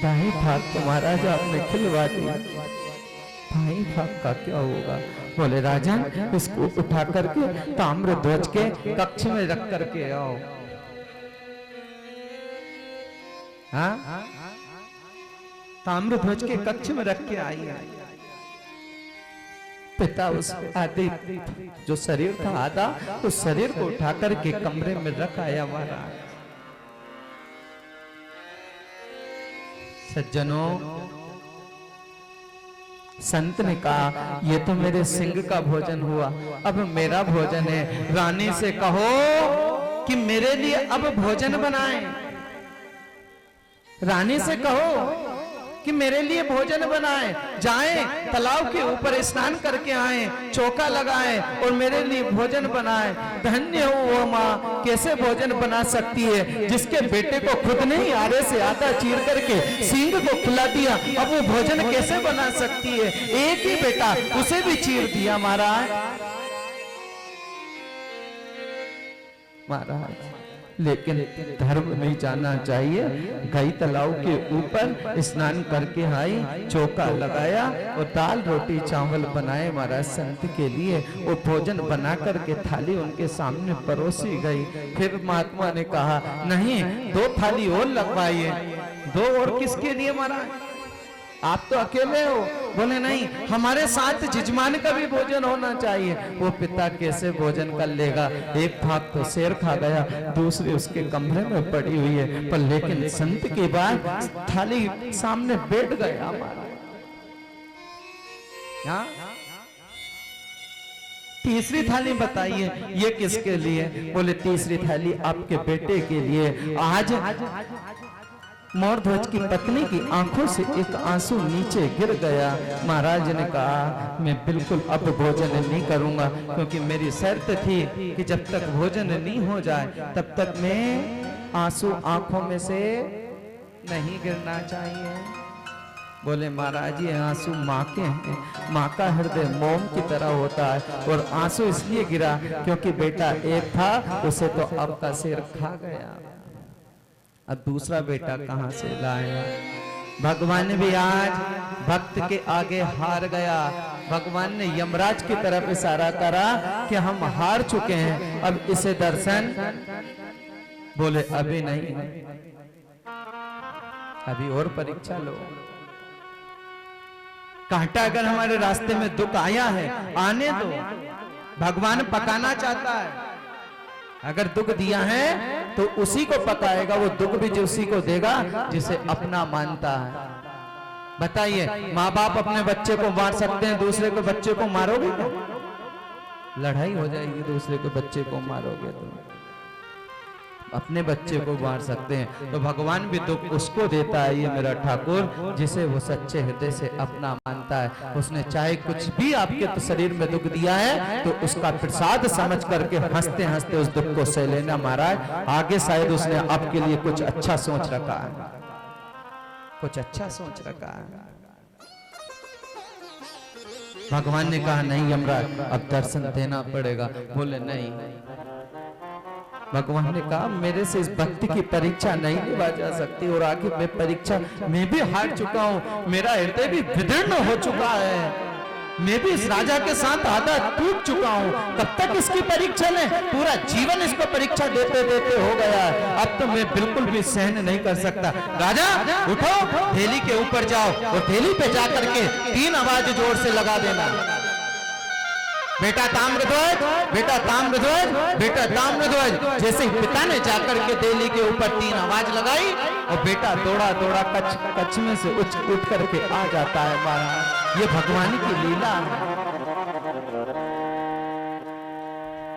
दाई भाग तो महाराज आपने खिलवा दिया, भाई भाग का क्या होगा? बोले राजन, इसको उठा करके ताम्र ध्वज के कक्ष में रख करके आओ। हाँ, ताम्र ध्वज के कक्ष में रख के आई। पिता उस आदि जो शरीर था आधा, उस शरीर को उठा करके कमरे में रख आया महाराज। सज्जनों, संत ने कहा ये तो मेरे सिंह का भोजन हुआ, अब मेरा भोजन है। रानी से कहो कि मेरे लिए अब भोजन बनाए। रानी से कहो कि मेरे लिए भोजन बनाए, जाएं तालाब के ऊपर स्नान करके आए, चौका लगाएं और मेरे लिए भोजन बनाए। धन्य हो वो माँ, कैसे भोजन बना सकती है जिसके बेटे को खुद ने ही आरे से आधा चीर करके सींग को खिला दिया, अब वो भोजन कैसे बना सकती है? एक ही बेटा, उसे भी चीर दिया महाराज। महाराज लेकिन धर्म नहीं जाना चाहिए। गई तालाब के ऊपर स्नान करके आई, चौका लगाया और दाल रोटी चावल बनाए महाराज संत के लिए। वो भोजन बना करके थाली उनके सामने परोसी गई। फिर महात्मा ने कहा नहीं, 2 थाली और लगवाइए। 2 और किसके लिए महाराज? आप तो अकेले हो। बोले नहीं, हमारे साथ जजमान का भी भोजन होना चाहिए। वो पिता कैसे भोजन कर लेगा? एक भाग तो शेर खा गया, दूसरी उसके कमरे में पड़ी हुई है। पर लेकिन संत के बाद थाली सामने बैठ गया हमारा। तीसरी थाली बताइए ये किसके लिए? बोले तीसरी थाली आपके बेटे के लिए। आज मोरध्वज की पत्नी की आंखों से एक आंसू नीचे गिर गया। महाराज ने कहा मैं बिल्कुल अब भोजन नहीं करूंगा, क्योंकि मेरी शर्त थी कि जब तक भोजन नहीं हो जाए तब तक मैं आंसू आंखों में से नहीं गिरना चाहिए। बोले महाराज ये आंसू माँ के हैं, माँ का हृदय मोम की तरह होता है, और आंसू इसलिए गिरा क्योंकि बेटा एक था, उसे तो आपका सिर खा गया, अब दूसरा बेटा कहां से लाएगा? भगवान भी आज भक्त के आगे हार गया। भगवान ने यमराज की तरफ इशारा करा कि हम हार चुके हैं, अब इसे दर्शन। बोले अभी नहीं, अभी और परीक्षा लो। कांटा अगर हमारे रास्ते में दुख आया है, आने दो। भगवान पकाना चाहता है। अगर दुख दिया है तो उसी को पकाएगा, वो दुख भी उसी को देगा जिसे अपना मानता है। बताइए, माँ बाप अपने बच्चे को मार सकते हैं, दूसरे को बच्चे को मारोगे क्या? लड़ाई हो जाएगी। दूसरे के बच्चे को मारोगे तो अपने बच्चे को मार सकते हैं। तो भगवान भी दुख उसको देता है, ये मेरा ठाकुर, जिसे वो सच्चे हृदय से अपना मानता है। उसने चाहे कुछ भी आपके तो शरीर में दुख दिया है तो उसका प्रसाद समझ करके हंसते हंसते उस दुख को सह लेना महाराज। आगे शायद उसने आपके लिए कुछ अच्छा सोच रखा है, कुछ अच्छा सोच रखा है। भगवान ने कहा नहीं यमराज, अब दर्शन देना पड़ेगा। बोले नहीं। भगवान ने कहा मेरे से इस भक्ति की परीक्षा नहीं लिया जा सकती, और आगे मैं परीक्षा मैं भी हार चुका हूँ, मेरा हृदय भी विदीर्ण हो चुका है, मैं भी इस राजा के साथ आधा टूट चुका हूँ। कब तक इसकी परीक्षा लें? पूरा जीवन इसको परीक्षा देते देते हो गया है, अब तो मैं बिल्कुल भी सहन नहीं कर सकता। राजा उठो, थैली के ऊपर जाओ और थैली पे जाकर के 3 आवाज जोर से लगा देना। बेटा ताम्रध्वज, बेटा ताम्रध्वज, बेटा ताम्रध्वज। जैसे ही पिता ने जाकर के थैली के ऊपर 3 आवाज लगाई और बेटा दौड़ा दौड़ा कच्छ में से उठ करके आ जाता है महाराज। ये भगवान की लीला है।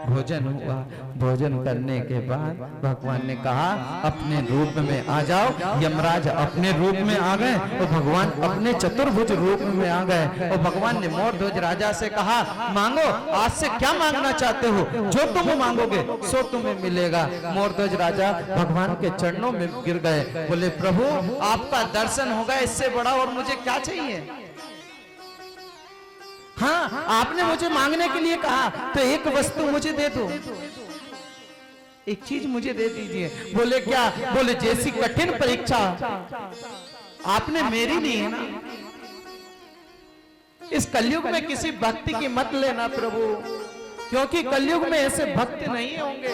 भोजन हुआ, भोजन करने के बाद भगवान ने कहा अपने रूप में आ जाओ। यमराज अपने रूप में आ गए और भगवान अपने चतुर्भुज रूप में आ गए। और भगवान ने मोरध्वज राजा से कहा मांगो, आज से क्या मांगना चाहते हो? जो तुम मांगोगे सो तुम्हें मिलेगा। मोरध्वज राजा भगवान के चरणों में गिर गए। बोले प्रभु आपका दर्शन होगा, इससे बड़ा और मुझे क्या चाहिए? हाँ, आपने मुझे मांगने के लिए कहा तो एक वस्तु मुझे दे दो, एक चीज मुझे दे दीजिए। बोले क्या? बोले जैसी कठिन परीक्षा आपने मेरी ली है ना। इस कलयुग में किसी भक्ति की मत लेना प्रभु, क्योंकि कलयुग में ऐसे भक्त नहीं होंगे,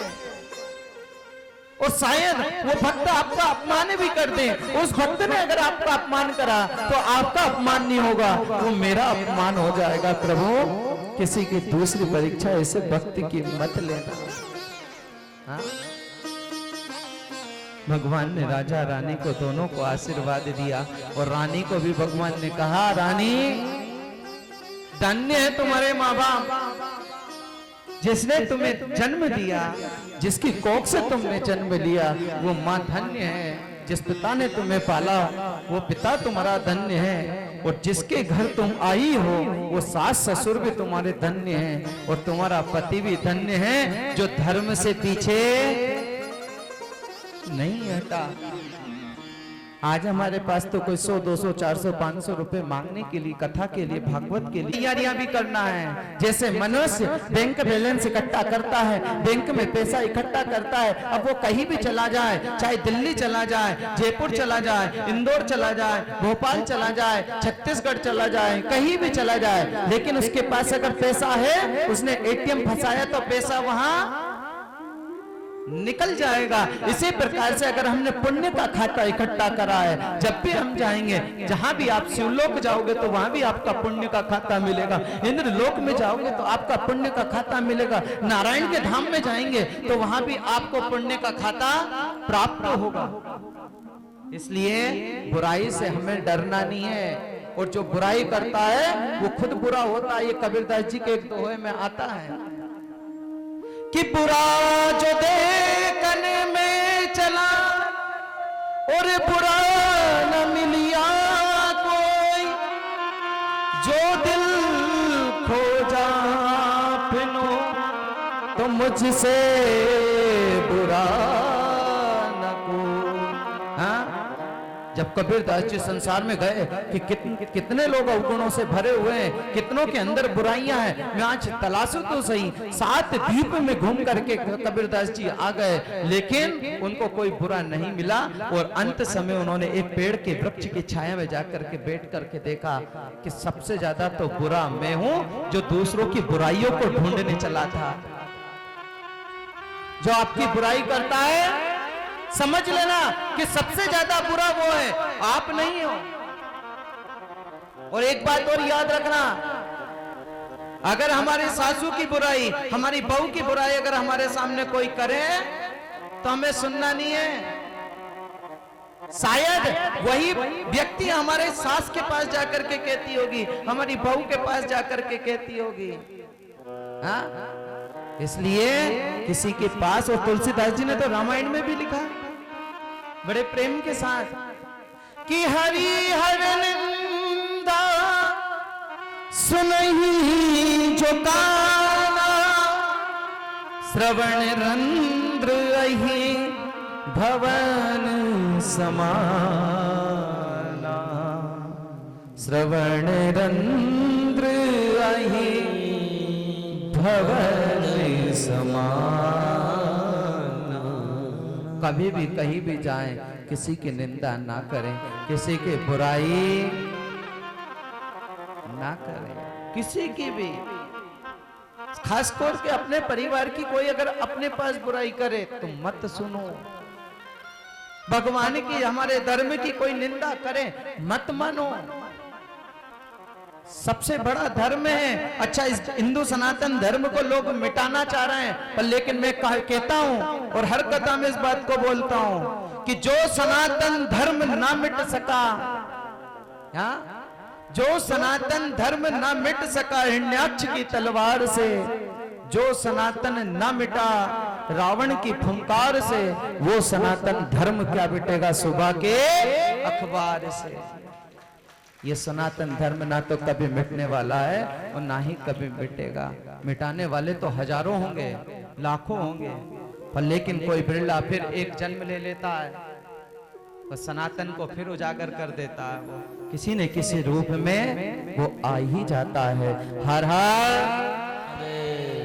और शायद वो भक्त आपका अपमान भी कर दे। उस भक्त ने अगर आपका अपमान करा तो आपका अपमान नहीं होगा, वो मेरा अपमान हो जाएगा। प्रभु किसी की दूसरी परीक्षा ऐसे भक्ति की मत लेना। हाँ? भगवान ने राजा रानी को दोनों को आशीर्वाद दिया, और रानी को भी भगवान ने कहा, रानी धन्य है तुम्हारे माँ बाप, जिसने तुम्हें जन्म दिया, जिसकी कोख से तुमने जन्म लिया, वो माँ धन्य है। जिस पिता ने तुम्हें पाला वो पिता तुम्हारा धन्य है, और जिसके घर तुम आई हो वो सास ससुर भी तुम्हारे धन्य हैं, और तुम्हारा पति भी धन्य है जो धर्म से पीछे नहीं हटा। आज हमारे पास तो कोई 100, 200, 400, 500 रुपए मांगने के लिए, कथा के लिए, भागवत के लिए तैयारियां भी करना है। जैसे मनुष्य बैंक बैलेंस इकट्ठा करता है, बैंक में पैसा इकट्ठा करता है, अब वो कहीं भी चला जाए, चाहे दिल्ली चला जाए, जयपुर चला जाए, इंदौर चला जाए, भोपाल चला जाए, छत्तीसगढ़ चला जाए, कहीं भी चला जाए, लेकिन उसके पास अगर पैसा है, उसने ATM फंसाया तो पैसा वहां निकल जाएगा। इसी प्रकार से अगर हमने पुण्य का खाता इकट्ठा करा है, जब भी हम जाएंगे, जहां भी आप शिवलोक जाओगे तो वहां भी आपका पुण्य का खाता मिलेगा, इंद्र लोक में जाओगे तो आपका पुण्य का खाता मिलेगा, नारायण के धाम में जाएंगे तो वहां भी आपको पुण्य का खाता प्राप्त होगा। इसलिए बुराई से हमें डरना नहीं है, और जो बुराई करता है वो खुद बुरा होता है। ये कबीरदास जी के एक दोहे में आता है कि बुरा जो देखने में चला और बुरा न मिलिया कोई, जो दिल खोजा फिनो तो मुझसे बुरा न कोई। हाँ? जब कबीरदास जी संसार में गए कि कितने लोग अवगुणों से भरे हुए हैं, कितनों के अंदर बुराइयां हैं, मैं आज तलाशूं तो सही। 7 द्वीप में घूम करके कबीरदास जी आ गए, लेकिन उनको कोई बुरा नहीं मिला, और अंत समय उन्होंने एक पेड़ के वृक्ष की छाया में जाकर के बैठ करके देखा कि सबसे ज्यादा तो बुरा मैं हूं, जो दूसरों की बुराइयों को ढूंढने चला था। जो आपकी बुराई करता है, समझ लेना कि सबसे ज्यादा बुरा वो है, आप नहीं हो। और एक बात और याद रखना, अगर हमारे सासू की बुराई, हमारी बहू की बुराई अगर हमारे सामने कोई करे तो हमें सुनना नहीं है। शायद वही व्यक्ति हमारे सास के पास जाकर के कहती होगी, हमारी बहू के पास जाकर के कहती होगी। हाँ? इसलिए किसी के पास, और तुलसीदास जी ने तो रामायण में भी लिखा बड़े प्रेम के साथ कि हरि हर निंदा सुनहि जो काना, श्रवण रंध्र अहि भवन समाना, श्रवण रंध्र अहि भवन समाना। कभी भी कहीं भी जाएं, किसी की निंदा ना करें, किसी की बुराई ना करें, किसी की भी, खासकर के अपने परिवार की कोई अगर अपने पास बुराई करे तो मत सुनो। भगवान की, हमारे धर्म की कोई निंदा करे मत मानो। सबसे बड़ा धर्म है। अच्छा, इस हिंदू सनातन धर्म को लोग मिटाना चाह रहे हैं, पर लेकिन मैं कहता हूं और हर कथा में इस बात को बोलता हूं कि जो सनातन धर्म ना मिट सका, जो सनातन धर्म ना मिट सका हिरण्याक्ष की तलवार से, जो सनातन ना मिटा रावण की फुंकार से, वो सनातन धर्म क्या मिटेगा सुबह के अखबार से। ये सनातन धर्म ना तो कभी मिटने वाला है और ना ही कभी मिटेगा। मिटाने वाले तो हजारों होंगे, लाखों होंगे, पर लेकिन कोई बिरला फिर एक जन्म ले लेता है, वो सनातन को फिर उजागर कर देता है। वो किसी न किसी रूप में वो आ ही जाता है। हर हर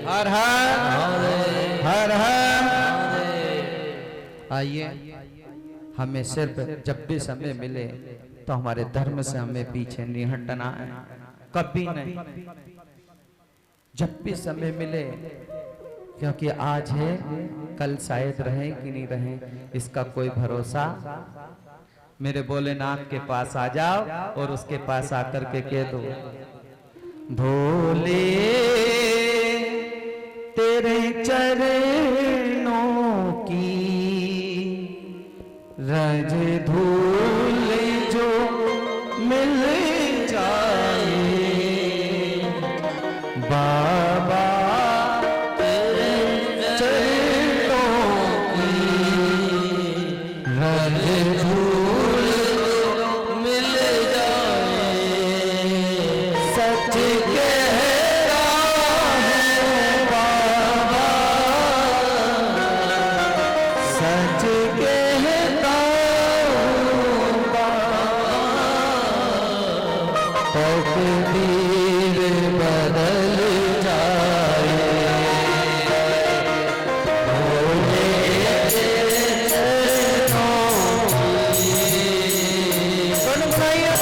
हर हर हर हर। आइए, हमें सिर्फ जब भी समय मिले तो हमारे धर्म से हमें पीछे नहीं हटना है, कभी नहीं। जब भी समय मिले, क्योंकि आज है, कल शायद रहे कि नहीं रहे, इसका कोई भरोसा। मेरे भोलेनाथ के पास आ जाओ और उसके पास आकर के कह दो, भोले तेरे चरणों की रज धूल जो मिल जाए, बाबा तेरे चरणों की रज धूल मिल जाए, सच कहता है बाबा, सच कहता हूँ बाबा, तकदीर बदल जाए, भोले तेरे चरणों की, गुनगुनाइए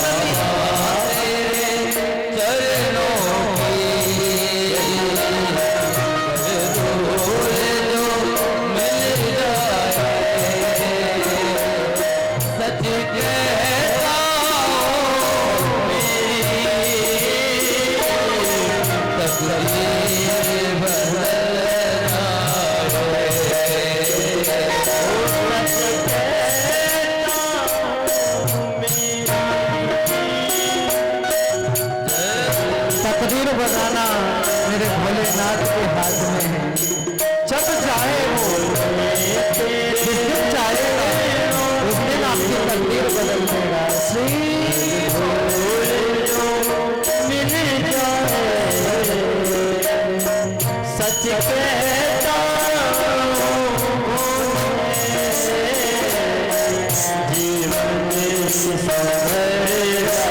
तकदीर बनाना मेरे भोलेनाथ के हाथ में है। जब चाहे वो, जिस दिन चाहेगा उस दिन आपकी तकदीर बदल देगा। श्री भोले मिल जाए, सच कहता जीवन संवरेगा।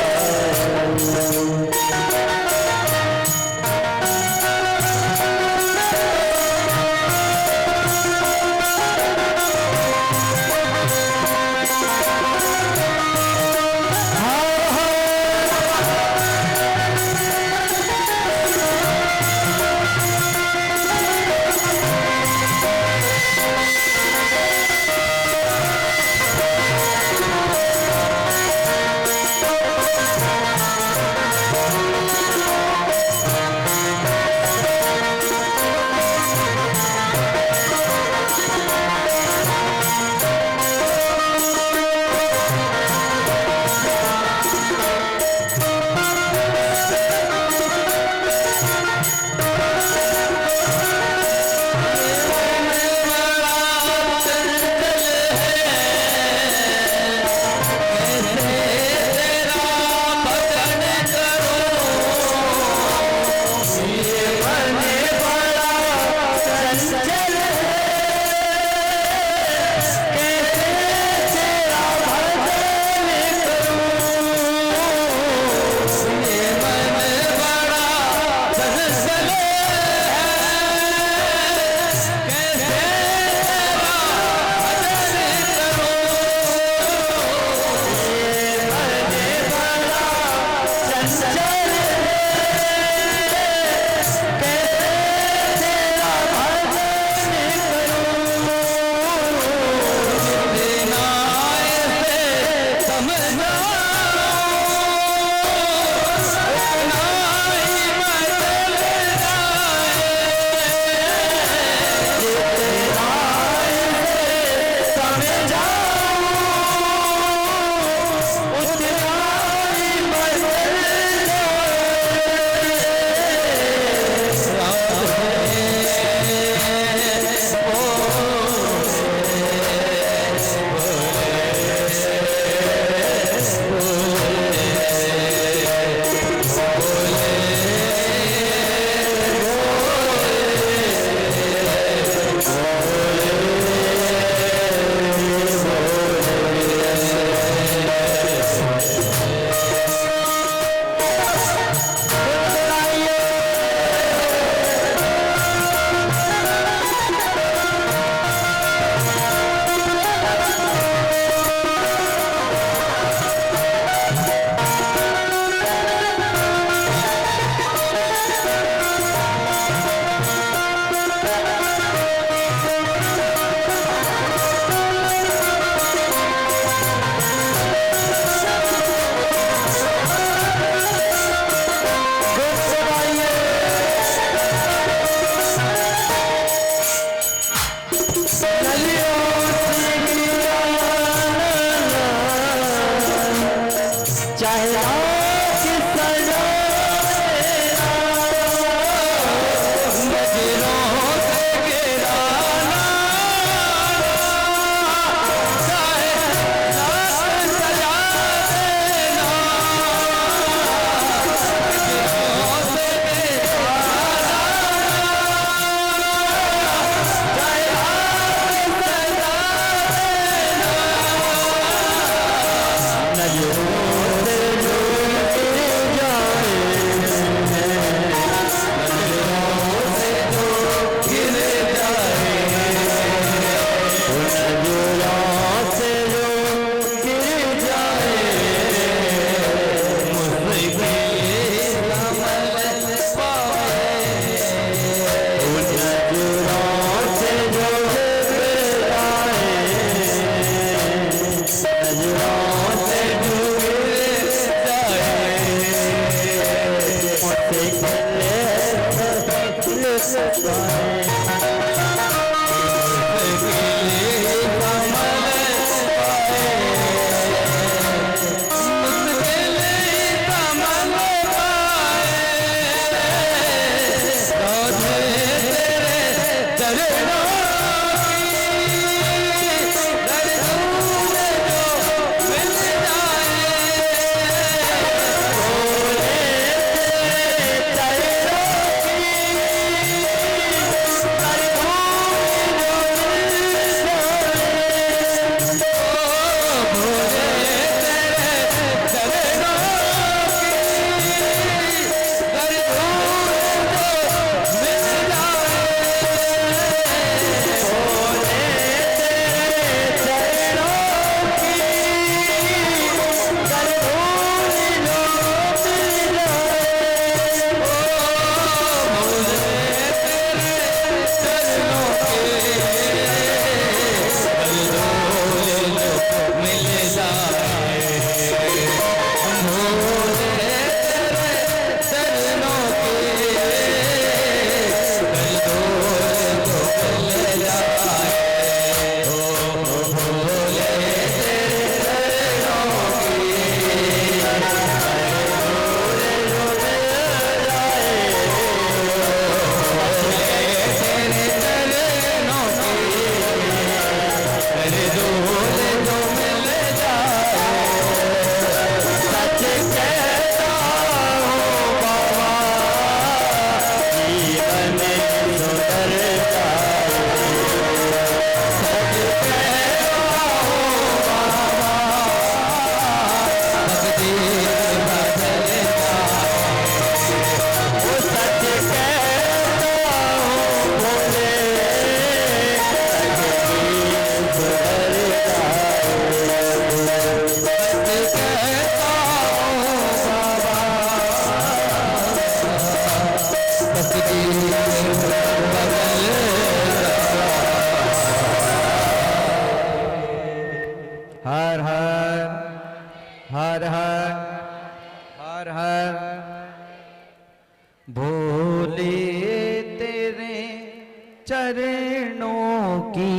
चरणों की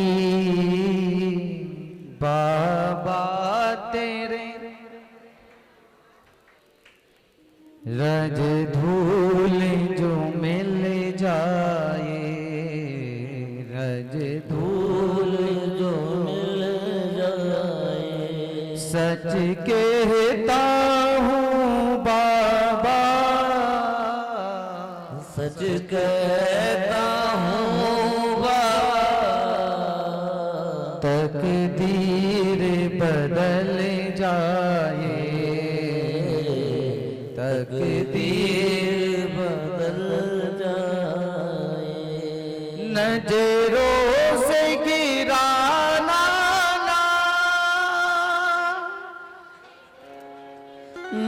बाबा तेरे रज धूल जो मिल जाए, रज धूल जो मिल जाए, सच कहता हूँ बाबा, सच कहता हूँ बाबा, तकदीर बदल जाए, तकदीर बदल जाए, नजरों से गिराना ना,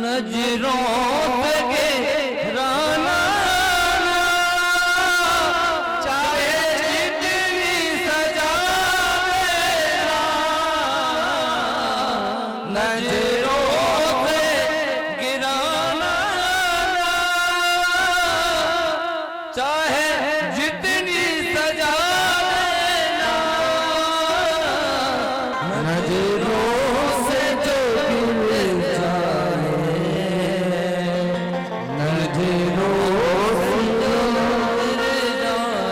नजरों से गिराना ना, चाहे जितनी सजा देना, नजरों चाहे जितनी सजा देना, नजरों से जो गिर जाए, नजरों से जो गिर जाए,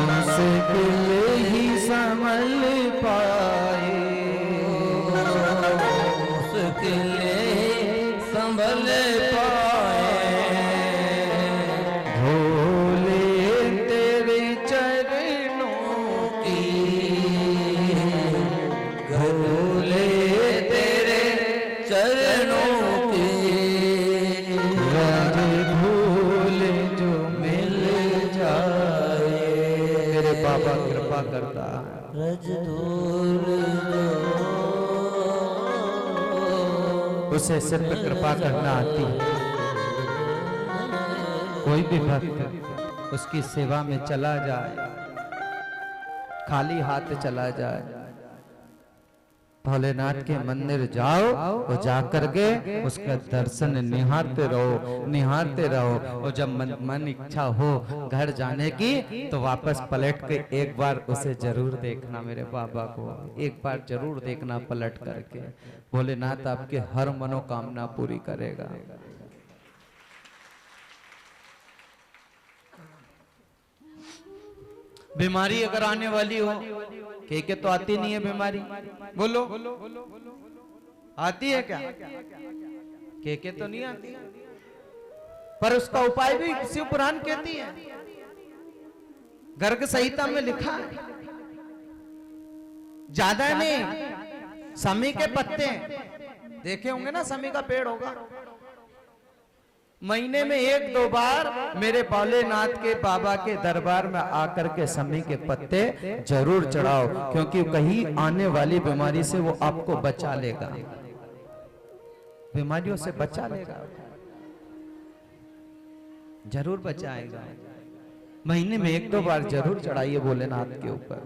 मुश्किल ही संभल पाए, मुश्किल ही संभल पाए, करता रज धूल उसे सिर्फ कृपा करना आती है। कोई भी भक्त उसकी सेवा में चला जाए, खाली हाथ चला जाए, भोलेनाथ के मंदिर जाओ और जाकर के उसका दर्शन निहारते रहो, निहारते रहो। और जब मन इच्छा हो घर जाने की तो वापस पलट के एक बार उसे जरूर देखना, मेरे बाबा को एक बार जरूर देखना पलट करके। भोलेनाथ आपके हर मनोकामना पूरी करेगा। बीमारी अगर आने वाली हो, के तो आती नहीं है बीमारी, बोलो आती है क्या? के तो नहीं आती, पर उसका उपाय भी शिव पुराण कहती है, गर्ग संहिता में लिखा है। ज्यादा नहीं, समी के पत्ते देखे होंगे ना, समी का पेड़ होगा, महीने में 1-2 बार मेरे भोलेनाथ के बाबा के दरबार में आकर के समी के पत्ते जरूर चढ़ाओ, क्योंकि कहीं आने वाली बीमारी से वो आपको बचा लेगा, बीमारियों से बचा लेगा, जरूर बचाएगा। महीने में 1-2 बार जरूर चढ़ाइए भोलेनाथ के ऊपर।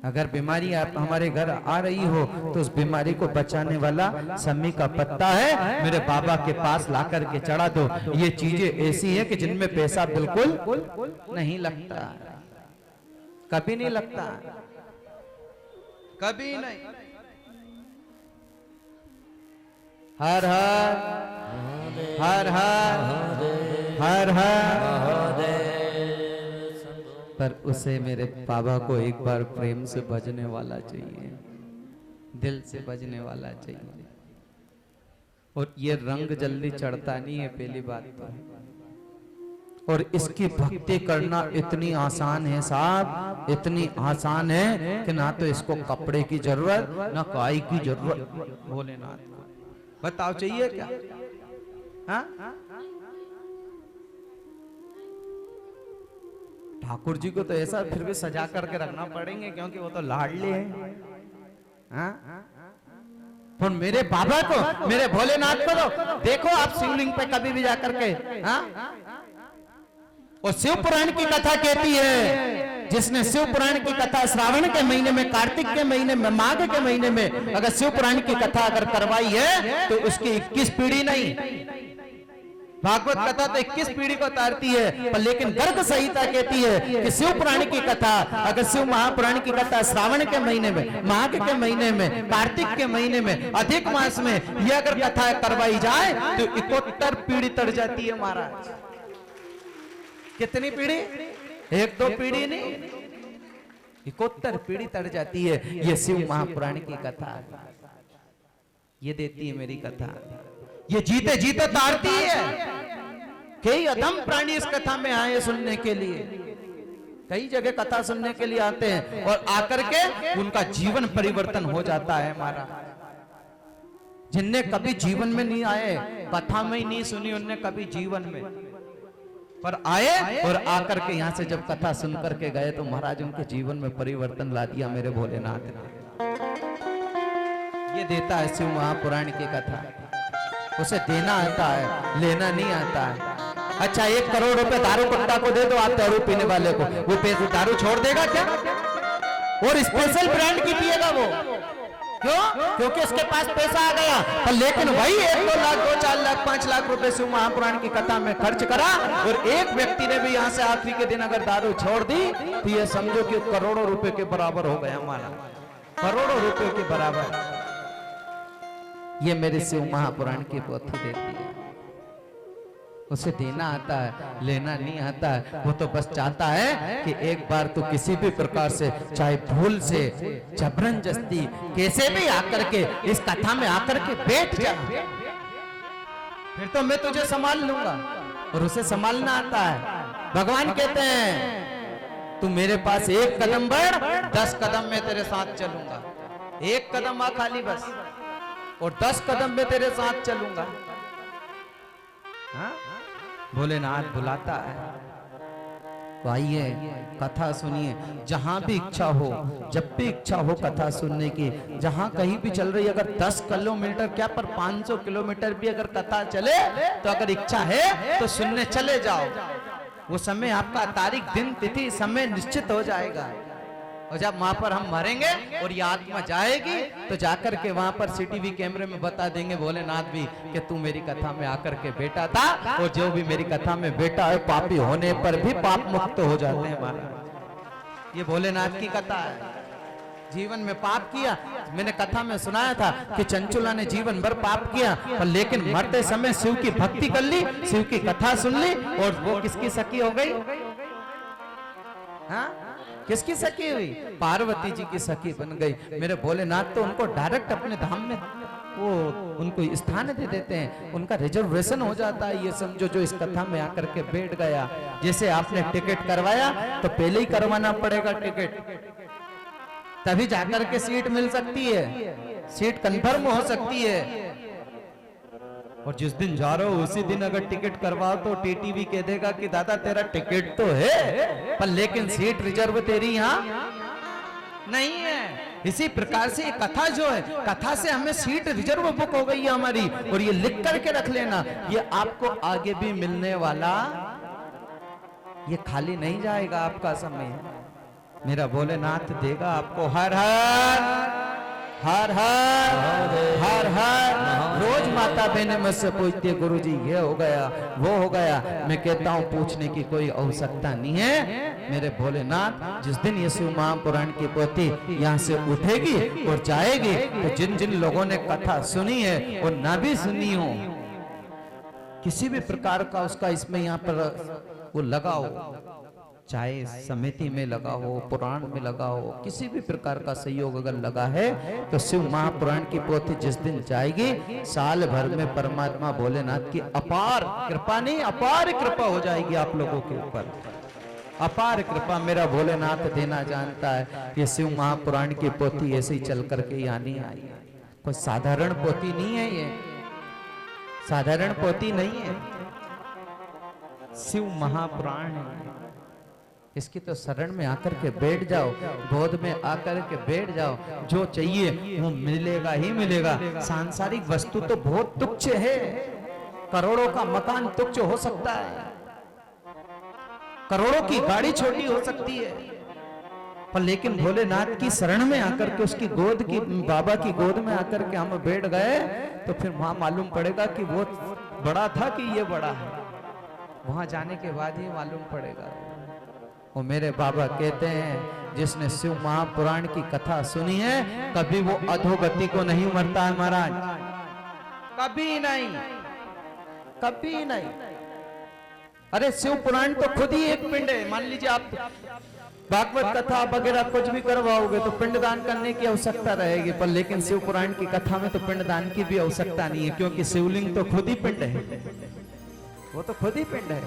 अगर बीमारी आप हमारे घर आ रही हो तो उस बीमारी को बचाने वाला समी का पत्ता है, मेरे बाबा के पास ला करके चढ़ा दो। ये चीजें ऐसी है कि जिनमें पैसा बिल्कुल नहीं लगता, कभी नहीं लगता, कभी नहीं। हर हर हर हर हर हर, पर उसे मेरे बाबा को एक बार प्रेम से भजने वाला चाहिए, दिल से भजने वाला चाहिए। और ये रंग जल्दी चढ़ता नहीं है, पहली बात तो। और इसकी भक्ति करना इतनी आसान है साहब, इतनी आसान है कि ना तो इसको कपड़े की जरूरत, ना काई की जरूरत। भोलेनाथ बताओ चाहिए क्या? हाँ, ठाकुर जी को तो ऐसा फिर भी सजा करके रखना पड़ेंगे, क्योंकि वो तो लाडले हैं। पर मेरे बाबा को, मेरे भोलेनाथ को तो देखो आप शिवलिंग पे कभी भी जाकर के, और शिव पुराण की कथा कहती है, जिसने शिव पुराण की कथा श्रावण के महीने में, कार्तिक के महीने में, माघ के महीने में अगर शिव पुराण की कथा अगर करवाई है तो उसकी 21 पीढ़ी नहीं, भागवत कथा तो 21 पीढ़ी को तारती है, पर लेकिन गर्ग संहिता कहती है कि शिव पुराण की कथा, अगर शिव महापुराण की कथा श्रावण के महीने में, माघ के महीने में, कार्तिक के महीने में, अधिक मास में यह अगर कथा करवाई जाए तो 71 पीढ़ी तड़ जाती है महाराज। कितनी पीढ़ी? एक दो पीढ़ी नहीं, 71 पीढ़ी तड़ जाती है। ये शिव महापुराण की कथा ये देती है मेरी कथा, ये जीते जीते तारती है। कई अधम प्राणी इस कथा में आए सुनने के लिए, कई जगह कथा सुनने के लिए आते हैं और आकर के उनका जीवन परिवर्तन हो जाता है हमारा। जिनने कभी जीवन में नहीं आए, कथा में ही नहीं सुनी उनने कभी जीवन में, पर आए और आकर के यहां से जब कथा सुन करके गए तो महाराज उनके जीवन में परिवर्तन ला दिया मेरे भोलेनाथ ने। ये देता है शिव महापुराण की कथा, उसे देना आता है, लेना नहीं आता है। अच्छा 1 करोड़ रुपए दारू कुत्ता को दे दो आप, दारू पीने वाले को, वो पैसे दारू छोड़ देगा क्या? और स्पेशल ब्रांड की पिएगा वो, क्यों? क्योंकि उसके पास पैसा आ गया। पर लेकिन वही 1-2 लाख 2-4 लाख 5 लाख रुपए शिव महापुराण की कथा में खर्च करा और एक व्यक्ति ने भी यहां से आखिरी के दिन अगर दारू छोड़ दी तो ये समझो कि करोड़ों रुपए के बराबर हो गया हमारा, करोड़ों रुपए के बराबर। ये मेरे शिव महापुराण की पोथी देती है। उसे देना आता है, लेना नहीं आता है। वो तो बस चाहता है कि एक बार तो किसी भी प्रकार से, चाहे भूल से, जबरदस्ती, कैसे भी आकर के इस कथा में आकर के बैठ जा, फिर तो मैं तुझे संभाल लूंगा। और उसे संभालना आता है। भगवान कहते हैं तू मेरे पास 1 कदम बढ़, 10 कदम में तेरे साथ चलूंगा। 1 कदम आ खाली बस, और 10 कदम में तेरे साथ चलूंगा। हाँ? भोलेनाथ बुलाता है। तो आइए कथा सुनिए, जहां भी इच्छा हो, जब भी इच्छा हो कथा सुनने की, जहां कहीं भी चल रही, अगर 10 किलोमीटर क्या पर 500 किलोमीटर भी अगर कथा चले तो अगर इच्छा है तो सुनने चले जाओ। वो समय आपका तारीख, दिन, तिथि, समय निश्चित हो जाएगा। और जब वहां पर हम मरेंगे और ये आत्मा जाएगी तो जाकर के वहां पर सीसीटीवी कैमरे में बता देंगे भोलेनाथ भी कि तू मेरी कथा में आकर के बेटा था, और जो भी मेरी कथा में बेटा है पापी होने पर भी पाप मुक्त हो जाते हैं महाराज। ये भोलेनाथ की कथा है। जीवन में पाप किया, मैंने कथा में सुनाया था कि चंचुला ने जीवन भर पाप किया, पर लेकिन मरते समय शिव की भक्ति कर ली, शिव की कथा सुन ली, और वो किसकी सखी हो गई? हाँ, किसकी सखी हुई? पार्वती जी की सखी बन गई। मेरे भोलेनाथ तो उनको डायरेक्ट अपने धाम में वो उनको स्थान दे देते हैं, उनका रिजर्वेशन हो जाता है। ये समझो जो इस कथा में आकर के बैठ गया, जैसे आपने टिकट करवाया तो पहले ही करवाना पड़ेगा टिकट, तभी जाकर के सीट मिल सकती है, सीट कंफर्म हो सकती है। और जिस दिन जा रहे हो उसी दिन अगर टिकट करवाओ तो टीटीवी कह देगा कि दादा तेरा टिकट तो है, पर लेकिन सीट रिजर्व तेरी यहाँ नहीं है। इसी प्रकार से ये कथा जो है, कथा से हमें सीट रिजर्व बुक हो गई है हमारी। और ये लिख करके रख लेना, ये आपको आगे भी मिलने वाला, ये खाली नहीं जाएगा आपका समय। मेरा भोलेनाथ देगा आपको। हर हर हर हर हर हर। रोज माता बहने मुझसे पूछती है गुरुजी ये हो गया वो हो गया, मैं कहता हूँ पूछने की कोई आवश्यकता नहीं है। मेरे भोलेनाथ जिस दिन ये शिव महापुराण की पोथी यहाँ से उठेगी और जाएगी तो जिन जिन लोगों ने कथा सुनी है और ना भी सुनी हो, किसी भी प्रकार का उसका इसमें यहाँ पर वो लगाओ, चाहे समिति में लगा हो, पुराण में लगा हो, किसी भी प्रकार का सहयोग अगर लगा है तो शिव महापुराण की पोथी जिस दिन जाएगी, साल भर में परमात्मा भोलेनाथ की अपार कृपा, नहीं अपार कृपा हो जाएगी आप लोगों के ऊपर। अपार कृपा मेरा भोलेनाथ देना जानता है। ये शिव महापुराण की पोथी ऐसे ही चल करके यहाँ नहीं आई, कोई साधारण पोथी नहीं है, ये साधारण पोथी नहीं है, शिव महापुराण है। इसकी तो शरण में आकर के बैठ जाओ, गोद में आकर के बैठ जाओ, जो चाहिए वो मिलेगा ही मिलेगा। सांसारिक वस्तु तो बहुत तुच्छ है, करोड़ों का मकान तुच्छ हो सकता है, करोड़ों की गाड़ी छोटी हो सकती है, पर लेकिन भोलेनाथ की शरण में आकर के, उसकी गोद की, बाबा की गोद में आकर के हम बैठ गए तो फिर वहां मालूम पड़ेगा कि वो बड़ा था कि ये बड़ा है, वहां जाने के बाद ही मालूम पड़ेगा। वो मेरे बाबा कहते हैं जिसने शिव महापुराण की कथा सुनी है कभी वो अधोगति को नहीं मरता है महाराज, कभी नहीं, कभी नहीं। अरे शिव पुराण तो खुद ही एक पिंड है। मान लीजिए आप भागवत कथा वगैरह कुछ भी करवाओगे तो पिंडदान करने की आवश्यकता रहेगी, पर लेकिन शिव पुराण की कथा में तो पिंडदान की भी आवश्यकता नहीं है, क्योंकि शिवलिंग तो खुद ही पिंड है, वो तो खुद ही पिंड है,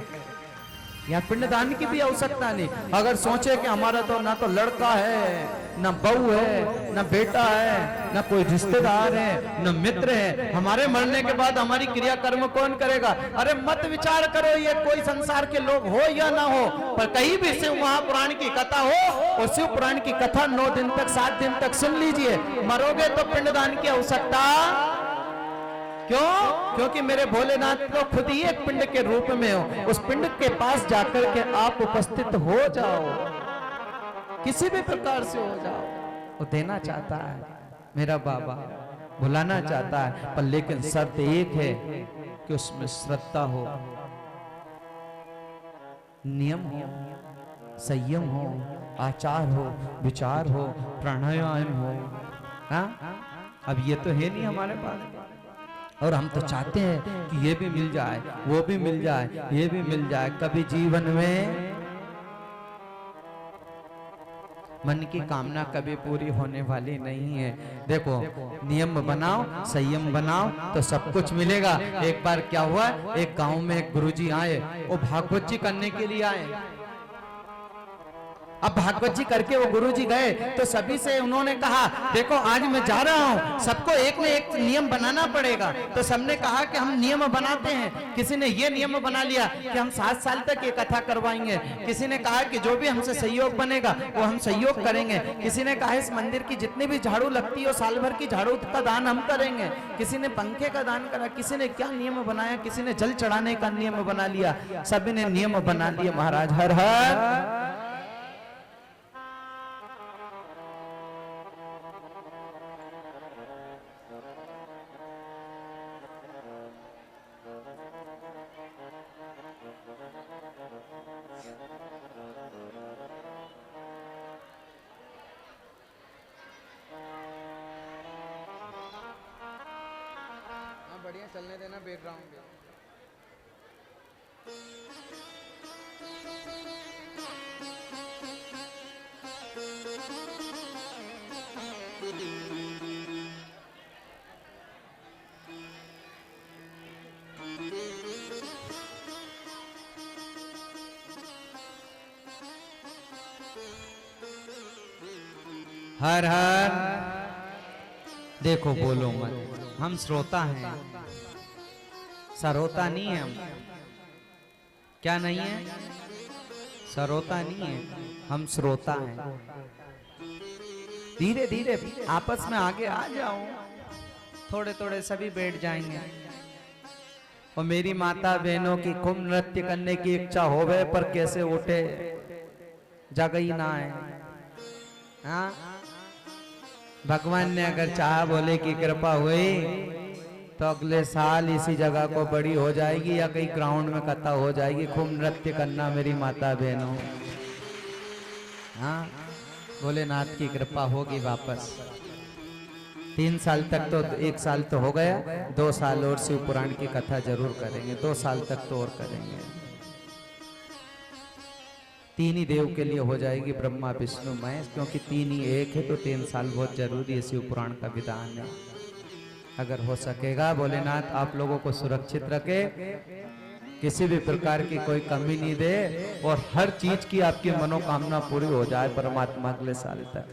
यहाँ पिंडदान की भी आवश्यकता नहीं। अगर सोचे कि हमारा तो ना तो लड़का है, ना बहू है, ना बेटा है, ना कोई रिश्तेदार है, ना मित्र है, हमारे मरने के बाद हमारी क्रियाकर्म कौन करेगा? अरे मत विचार करो ये कोई संसार के लोग हो या ना हो, पर कहीं भी शिव महापुराण की कथा हो और शिव पुराण की कथा 9 दिन तक 7 दिन तक सुन लीजिए, मरोगे तो पिंडदान की आवश्यकता क्यों? क्योंकि मेरे भोलेनाथ तो खुद ही एक पिंड के रूप में हो, उस पिंड के पास जाकर के आप उपस्थित हो जाओ, किसी भी प्रकार से हो जाओ। वो देना चाहता है मेरा बाबा, बुलाना चाहता है, पर लेकिन शर्त एक है कि उसमें श्रद्धा हो, नियम हो, संयम हो, आचार हो, विचार हो, प्राणायाम हो। हाँ, अब ये तो है नहीं हमारे पास, और हम तो चाहते हैं कि ये भी मिल जाए, वो भी मिल जाए, ये भी मिल जाए। कभी जीवन में मन की कामना कभी पूरी होने वाली नहीं है। देखो, नियम बनाओ, संयम बनाओ तो सब कुछ मिलेगा। एक बार क्या हुआ, एक गांव में एक गुरुजी आए, वो भागवत जी करने के लिए आए। अब भागवत जी करके वो गुरुजी गए तो सभी से उन्होंने कहा देखो आज मैं जा रहा हूँ, सबको एक न एक नियम बनाना पड़ेगा। तो सबने कहा कि हम नियम बनाते हैं। किसी ने ये नियम बना लिया कि हम 7 साल तक ये कथा करवाएंगे। किसी ने कहा कि जो भी हमसे सहयोग बनेगा वो हम सहयोग करेंगे। किसी ने कहा इस मंदिर की जितनी भी झाड़ू लगती है साल भर की झाड़ू का दान हम करेंगे। किसी ने पंखे का दान करा, किसी ने क्या नियम बनाया, किसी ने जल चढ़ाने का नियम बना लिया। सभी ने नियम बना लिए महाराज। हर हर बढ़िया चलने देना बैकग्राउंड पे। हर हर देखो बोलो मत, हम श्रोता हैं, सरोता नहीं है। हम क्या नहीं है? सरोता नहीं है, हम श्रोता हैं। धीरे धीरे आपस में आगे आ जाओ, थोड़े थोड़े सभी बैठ जाएंगे। और मेरी माता बहनों की खूब नृत्य करने की इच्छा होवे पर कैसे उठे, जगह ही ना है। हाँ, भगवान ने अगर चाहा, बोले की कृपा हुई तो अगले साल इसी जगह को बड़ी हो जाएगी या कहीं ग्राउंड में कथा हो जाएगी। खूब नृत्य करना मेरी माता बहनों। हाँ, भोलेनाथ की कृपा होगी। वापस 3 साल तक तो, 1 साल तो हो गया, 2 साल और शिव पुराण की कथा जरूर करेंगे। 2 साल तक तो और करेंगे। 3 ही देव के लिए हो जाएगी, ब्रह्मा विष्णु महेश, क्योंकि 3 ही एक है तो 3 साल बहुत जरूरी है। शिव पुराण का विधान है। अगर हो सकेगा भोलेनाथ आप लोगों को सुरक्षित रखे, किसी भी प्रकार की कोई कमी नहीं दे और हर चीज की आपकी मनोकामना पूरी हो जाए परमात्मा अगले साल तक।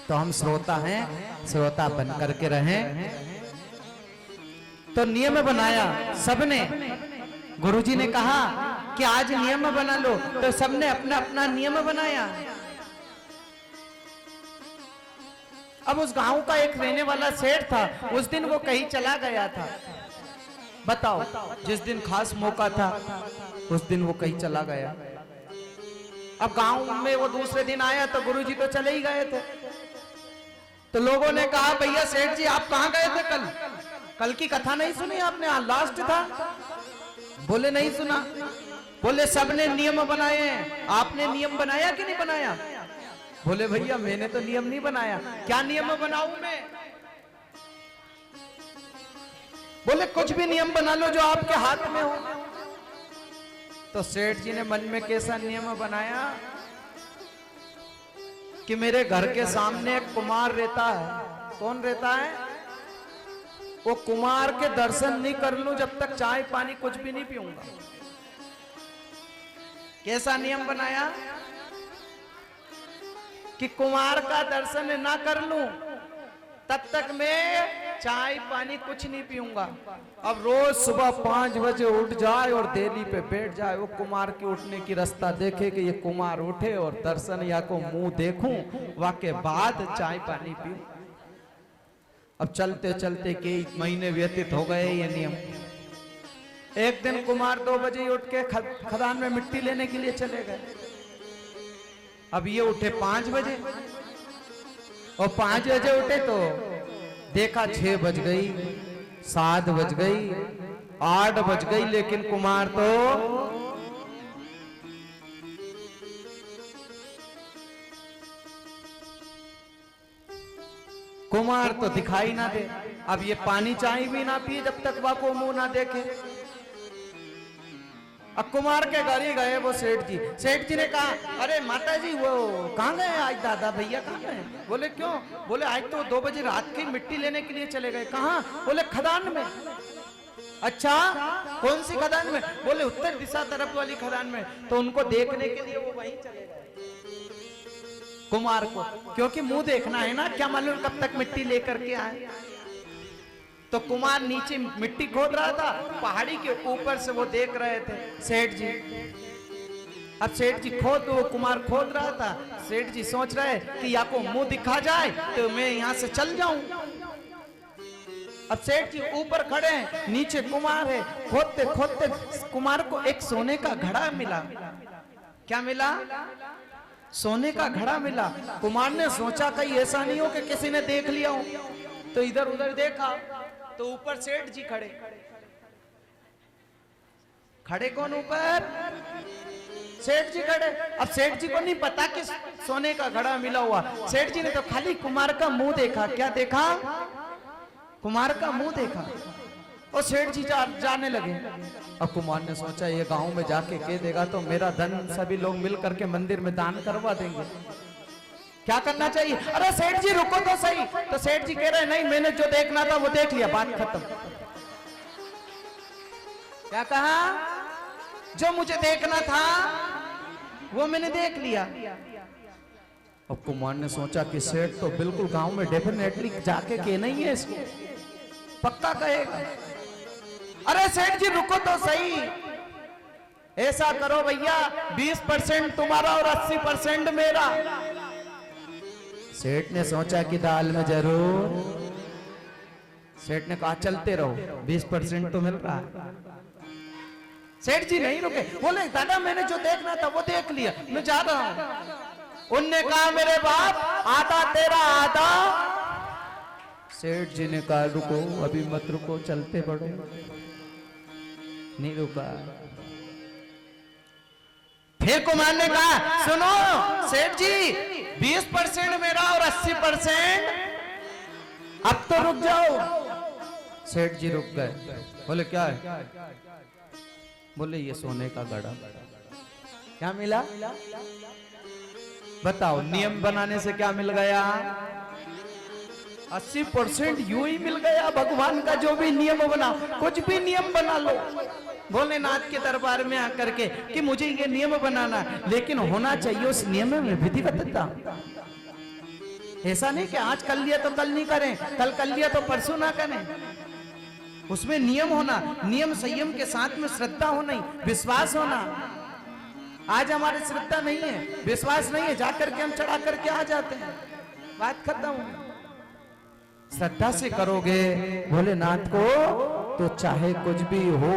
तो हम श्रोता हैं, श्रोता बन करके रहें। तो नियम बनाया सबने। गुरुजी ने कहा कि आज नियम बना लो, तो सबने अपना अपना नियम बनाया। अब उस गांव का एक रहने वाला सेठ था, उस दिन वो कहीं चला गया था। बताओ, जिस दिन खास मौका था उस दिन वो कहीं चला गया। अब गांव में वो दूसरे दिन आया तो गुरुजी तो चले ही गए थे। तो लोगों ने कहा भैया सेठ जी आप कहां गए थे कल? कल की कथा नहीं सुनी आपने? लास्ट था। बोले नहीं सुना। बोले सबने नियम बनाए हैं, आपने नियम बनाया कि नहीं बनाया? बोले भैया मैंने तो नियम नहीं बनाया। क्या नियम बनाऊं मैं? बोले कुछ भी नियम बना लो जो आपके हाथ में हो। तो सेठ जी ने मन में कैसा नियम बनाया कि मेरे घर के सामने एक कुमार रहता है। कौन रहता है? वो कुमार के दर्शन नहीं कर लूं जब तक चाय पानी कुछ भी नहीं पीऊंगा। कैसा नियम बनाया कि कुमार का दर्शन ना कर लूं तब तक मैं चाय पानी कुछ नहीं पीऊंगा। अब रोज सुबह 5 बजे उठ जाए और देली पे बैठ जाए, वो कुमार के उठने की रास्ता देखे कि ये कुमार उठे और दर्शन या को मुंह देखूं, वाके बाद चाय पानी पीऊं। अब चलते चलते कई महीने व्यतीत हो गए ये नियम। एक दिन कुमार 2 बजे उठ के खदान में मिट्टी लेने के लिए चले गए। अब ये उठे 5 बजे और 5 बजे उठे तो देखा 6 बज गई, 7 बज गई, 8 बज गई, लेकिन कुमार तो दिखाई ना दे। अब ये पानी चाय भी ना पिए जब तक वह को मुंह ना देखे। अब कुमार के घर ही गए वो सेठ जी। सेठ जी ने कहा अरे माता जी वो कहाँ गए आज? दादा भैया कहाँ गए? बोले क्यों? बोले आज तो 2 बजे रात की मिट्टी लेने के लिए चले गए। कहाँ? बोले खदान में। अच्छा कौन सी खदान में? बोले उत्तर दिशा तरफ वाली खदान में। तो उनको देखने के लिए वो वहीं चले गए कुमार को, क्योंकि मुंह देखना है ना, क्या मालूम कब तक मिट्टी लेकर के आए। तो कुमार नीचे मिट्टी खोद रहा था, पहाड़ी के ऊपर से वो देख रहे थे सेठ जी। अब सेठ जी वो कुमार खोद रहा था। सेठ जी सोच रहे कि या को मुंह दिखा जाए तो मैं यहां से चल जाऊं। अब सेठ जी ऊपर खड़े हैं, नीचे कुमार है। खोदते खोदते कुमार को एक सोने का घड़ा मिला। क्या मिला? सोने का घड़ा मिला। कुमार ने सोचा कहीं ऐसा नहीं हो कि किसी ने देख लिया हो, तो इधर उधर देखा तो ऊपर सेठ जी खड़े। कौन ऊपर? सेठ जी खड़े। अब सेठ जी को नहीं पता कि सोने का घड़ा मिला हुआ। सेठ जी ने तो खाली कुमार का मुंह देखा। क्या देखा? कुमार का मुंह देखा और सेठ जी जाने लगे। अब कुमार ने सोचा ये गांव में जाके कह देगा तो मेरा धन सभी लोग मिल करके मंदिर में दान करवा देंगे। क्या करना चाहिए? अरे सेठ जी रुको तो सही। तो सेठ जी कह रहे नहीं, मैंने जो देखना था वो देख लिया, बात खत्म। क्या कहा? जो मुझे देखना था वो मैंने देख लिया। अब कुमार ने सोचा कि सेठ तो बिल्कुल गांव में डेफिनेटली जाके कह नहीं है, इसको पक्का कहेगा। अरे सेठ जी रुको तो सही, ऐसा करो भैया 20% तुम्हारा और 80% मेरा। सेठ ने सोचा कि दाल में जरूर। सेठ ने कहा चलते रहो, 20% तो मिल रहा है। सेठ जी नहीं रुके, बोले दादा मैंने जो देखना था वो देख लिया, मैं जा रहा हूं। उनने कहा मेरे बाप आधा तेरा आधा। सेठ जी ने कहा रुको, अभी मत रुको, चलते बढ़ो। नहीं रुका। फिर कुमार ने कहा सुनो सेठ जी 20% मेरा और 80%, अब तो रुक जाओ। सेठ जी रुक गए। बोले क्या है? बोले ये सोने का घड़ा। क्या मिला? बताओ, नियम बनाने से क्या मिल गया? 80% यूं ही मिल गया। भगवान का जो भी नियम बना, कुछ भी नियम बना लो भोलेनाथ के दरबार में आकर के कि मुझे ये नियम बनाना, लेकिन होना चाहिए उस नियम में विधिवत्ता। ऐसा नहीं कि आज कर लिया तो कल नहीं करें, कल कर लिया तो परसों ना करें। उसमें नियम होना, नियम संयम के साथ में श्रद्धा होना, विश्वास होना। आज हमारी श्रद्धा नहीं है, विश्वास नहीं है, जाकर के हम चढ़ा करके आ जाते हैं, बात खत्म। श्रद्धा से करोगे भोलेनाथ को तो चाहे कुछ भी हो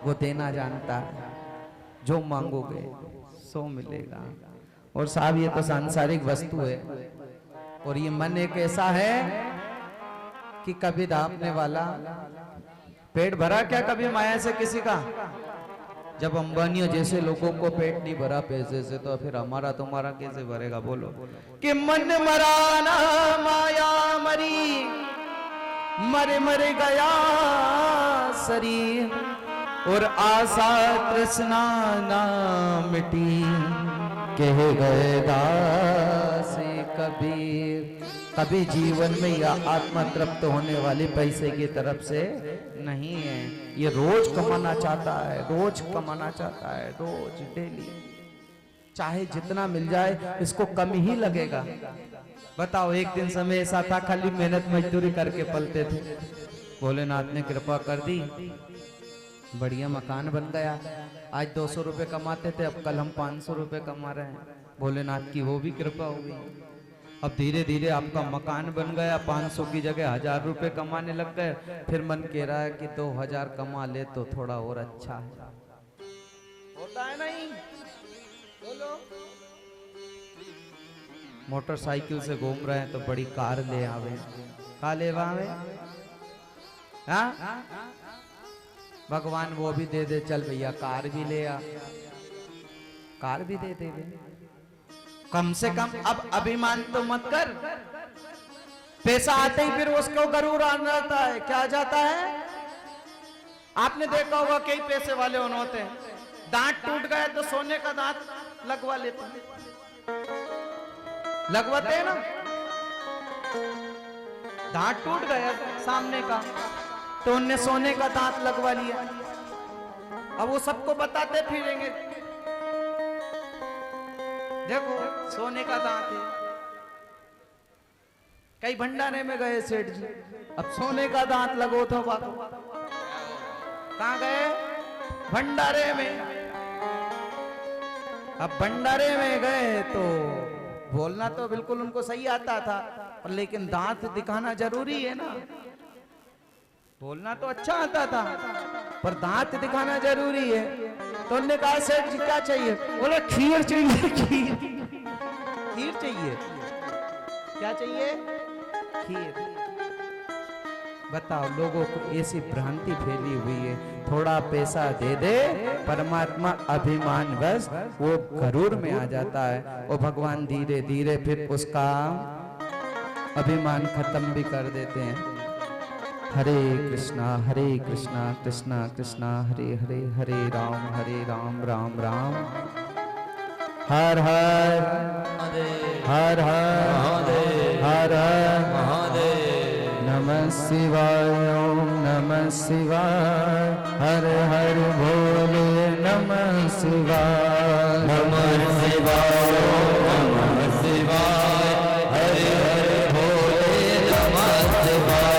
वो देना जानता है। जो मांगोगे सो मिलेगा। और साहब ये तो सांसारिक वस्तु है और ये मन एक ऐसा है कि कभी दापने वाला पेट भरा क्या कभी माया से किसी का? जब अंबानियों जैसे लोगों को पेट नहीं भरा पैसे से, तो फिर हमारा तुम्हारा कैसे भरेगा? बोलो कि मन मरा ना माया मरी, मर मर गया शरीर, और आशा तृष्णा ना मिटी, कह गए दास कबीर। कभी जीवन में यह आत्मा तृप्त होने वाली पैसे की तरफ से नहीं है। ये रोज कमाना चाहता है, रोज कमाना चाहता है, रोज डेली, चाहे जितना मिल जाए इसको कम ही लगेगा। बताओ, एक दिन समय ऐसा था खाली मेहनत मजदूरी करके पलते थे, भोलेनाथ ने कृपा कर दी, बढ़िया मकान बन गया। आज 200 रुपए कमाते थे, अब कल हम 500 रुपए कमा रहे हैं। भोलेनाथ की वो भी कृपा हो गई। अब धीरे धीरे आपका मकान बन गया, 500 की जगह 1000 रुपए कमाने लग गए। फिर मन कह रहा है कि 2000 कमा ले तो थोड़ा और अच्छा है। होता है नहीं? बोलो। मोटरसाइकिल से घूम रहे हैं तो बड़ी कार ले आवे, का ले आवे? हाँ, भगवान वो भी दे दे, चल भैया कार भी ले आ, कार भी दे दे। कम से कम अब अभिमान तो मत कर। पैसा आते ही फिर उसको गरूर आ जाता है। क्या आ जाता है? आपने देखा होगा कई पैसे वाले होते हैं, दांत टूट गए तो सोने का दांत लगवा लेते हैं, लगवाते हैं ना। दांत टूट गया सामने का तो उनने सोने का दांत लगवा लिया। अब वो सबको बताते फिरेंगे, देखो सोने का दांत है। कई भंडारे में गए सेठ जी, अब सोने का दांत लगो तो कहां गए? भंडारे में। अब भंडारे में गए तो बोलना तो बिल्कुल उनको सही आता था, और लेकिन दांत दिखाना जरूरी है ना। बोलना तो अच्छा आता था पर दांत दिखाना जरूरी है। तो उन्होंने कहा सेठ जी क्या चाहिए? बोले खीर चाहिए, खीर, खीर चाहिए। क्या चाहिए? खीर। बताओ, लोगों को ऐसी भ्रांति फैली हुई है, थोड़ा पैसा दे दे परमात्मा अभिमान बस वो गरूर में आ जाता है, और भगवान धीरे धीरे फिर उसका अभिमान खत्म भी कर देते हैं। हरे कृष्णा कृष्णा कृष्णा हरे हरे, हरे राम राम राम हर हर हर हर हर महादेव। नमः शिवाय ओम नमः शिवाय, हर हर भोले नमः शिवाय, नमः शिवाय ओम नमः शिवाय, हरे हरे भोले नमः शिवाय।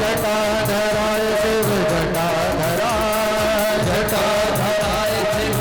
जटाधराय शिव जटाधराय, जटाधराय शिव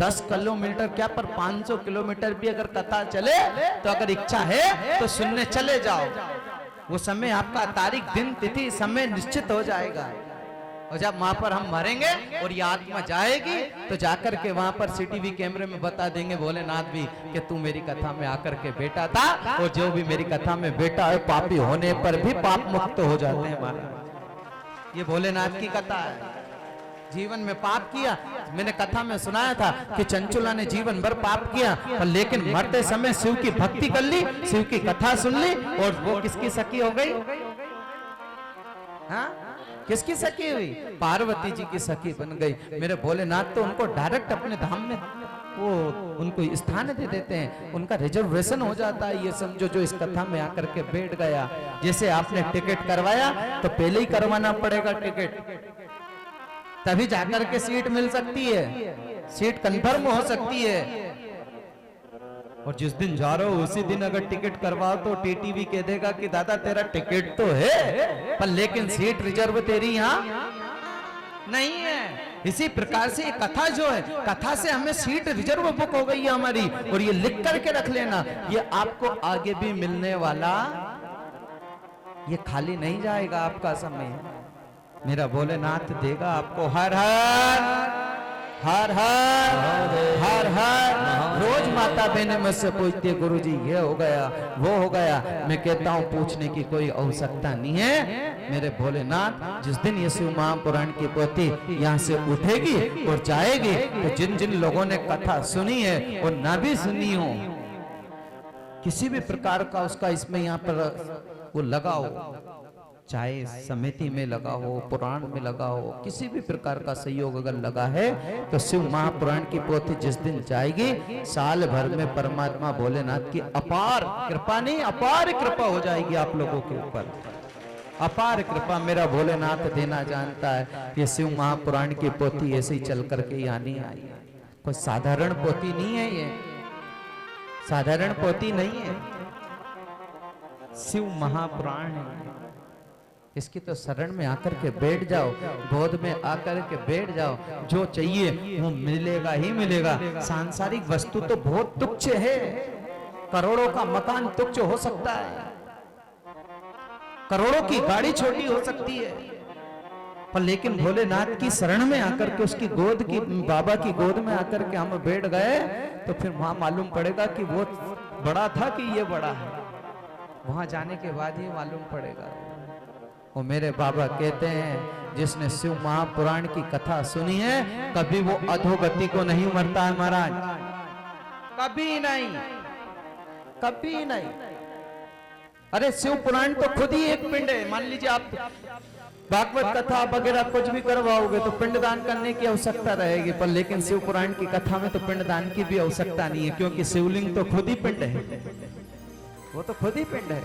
10 किलोमीटर क्या पर 500 किलोमीटर भी अगर कथा चले तो अगर इच्छा है तो सुनने चले जाओ। वो समय आपका तारीख दिन तिथि समय निश्चित हो जाएगा। और जब वहां पर हम मरेंगे और ये आत्मा जाएगी तो जाकर के वहां पर सीटीवी कैमरे में बता देंगे भोलेनाथ भी कि तू मेरी कथा में आकर के बेटा था, और जो भी मेरी कथा में बेटा है पापी होने पर भी पाप मुक्त हो जाते हैं महाराज। ये भोलेनाथ की कथा है। जीवन में पाप किया, मैंने कथा में सुनाया था कि चंचुला ने जीवन भर पाप किया, पर लेकिन मरते समय शिव की भक्ति कर ली, शिव की कथा सुन ली, और वो किसकी सखी हो गई? हाँ, किसकी सखी हुई? पार्वती जी की सखी बन गई। मेरे भोलेनाथ तो उनको डायरेक्ट अपने धाम में वो उनको स्थान दे देते हैं, उनका रिजर्वेशन हो जाता है। ये समझो जो इस कथा में आकर के बैठ गया, जैसे आपने टिकट करवाया तो पहले ही करवाना पड़ेगा टिकट, तभी जाकर के सीट मिल सकती है, सीट कंफर्म हो सकती है। और जिस दिन जा रहे हो उसी दिन अगर टिकट करवाओ तो टीटीवी कह देगा कि दादा तेरा टिकट तो है पर लेकिन सीट रिजर्व तेरी यहाँ नहीं है। इसी प्रकार से ये कथा जो है, कथा से हमें सीट रिजर्व बुक हो गई है हमारी, और ये लिख करके रख लेना, ये आपको आगे भी मिलने वाला, ये खाली नहीं जाएगा आपका समय। मेरा भोलेनाथ देगा आपको। हर हर हर हर हर हर। रोज माता बहने मुझसे पूछती है गुरुजी ये हो गया वो हो गया, मैं कहता हूँ पूछने की कोई आवश्यकता नहीं है। मेरे भोलेनाथ जिस दिन ये शिव महापुराण की पोथी यहाँ से उठेगी और जाएगी तो जिन जिन लोगों ने कथा सुनी है और ना भी सुनी हो, किसी भी प्रकार का उसका इसमें यहाँ पर वो लगाओ, चाहे समिति में लगा हो, पुराण में लगा हो, किसी भी प्रकार का सहयोग अगर लगा है तो शिव महापुराण की पोथी जिस दिन जाएगी साल भर में परमात्मा भोलेनाथ की अपार कृपा, नहीं अपार कृपा हो जाएगी आप लोगों के ऊपर। अपार कृपा मेरा भोलेनाथ देना जानता है। ये शिव महापुराण की पोथी ऐसे ही चल करके यहाँ नहीं आई, कोई साधारण पोथी नहीं है, ये साधारण पोथी नहीं है, शिव महापुराण है। इसकी तो शरण में आकर के बैठ जाओ, गोद में आकर के बैठ जाओ, जो चाहिए वो मिलेगा ही मिलेगा। सांसारिक वस्तु तो बहुत तुच्छ है, करोड़ों का मकान तुच्छ हो सकता है, करोड़ों की गाड़ी छोटी हो सकती है, पर लेकिन भोलेनाथ की शरण में आकर के उसकी गोद की, बाबा की गोद में आकर के हम बैठ गए तो फिर वहां मालूम पड़ेगा कि वो बड़ा था कि ये बड़ा है। वहां जाने के बाद ही मालूम पड़ेगा। वो मेरे बाबा कहते हैं जिसने शिव महापुराण की कथा सुनी है कभी वो अधोगति को नहीं मरता है महाराज, कभी नहीं, कभी नहीं। अरे शिव पुराण तो खुद ही एक पिंड है। मान लीजिए आप भागवत कथा वगैरह कुछ भी करवाओगे तो पिंडदान करने की आवश्यकता रहेगी, पर लेकिन शिव पुराण की कथा में तो पिंडदान की भी आवश्यकता नहीं है, क्योंकि शिवलिंग तो खुद ही पिंड है, वो तो खुद ही पिंड है,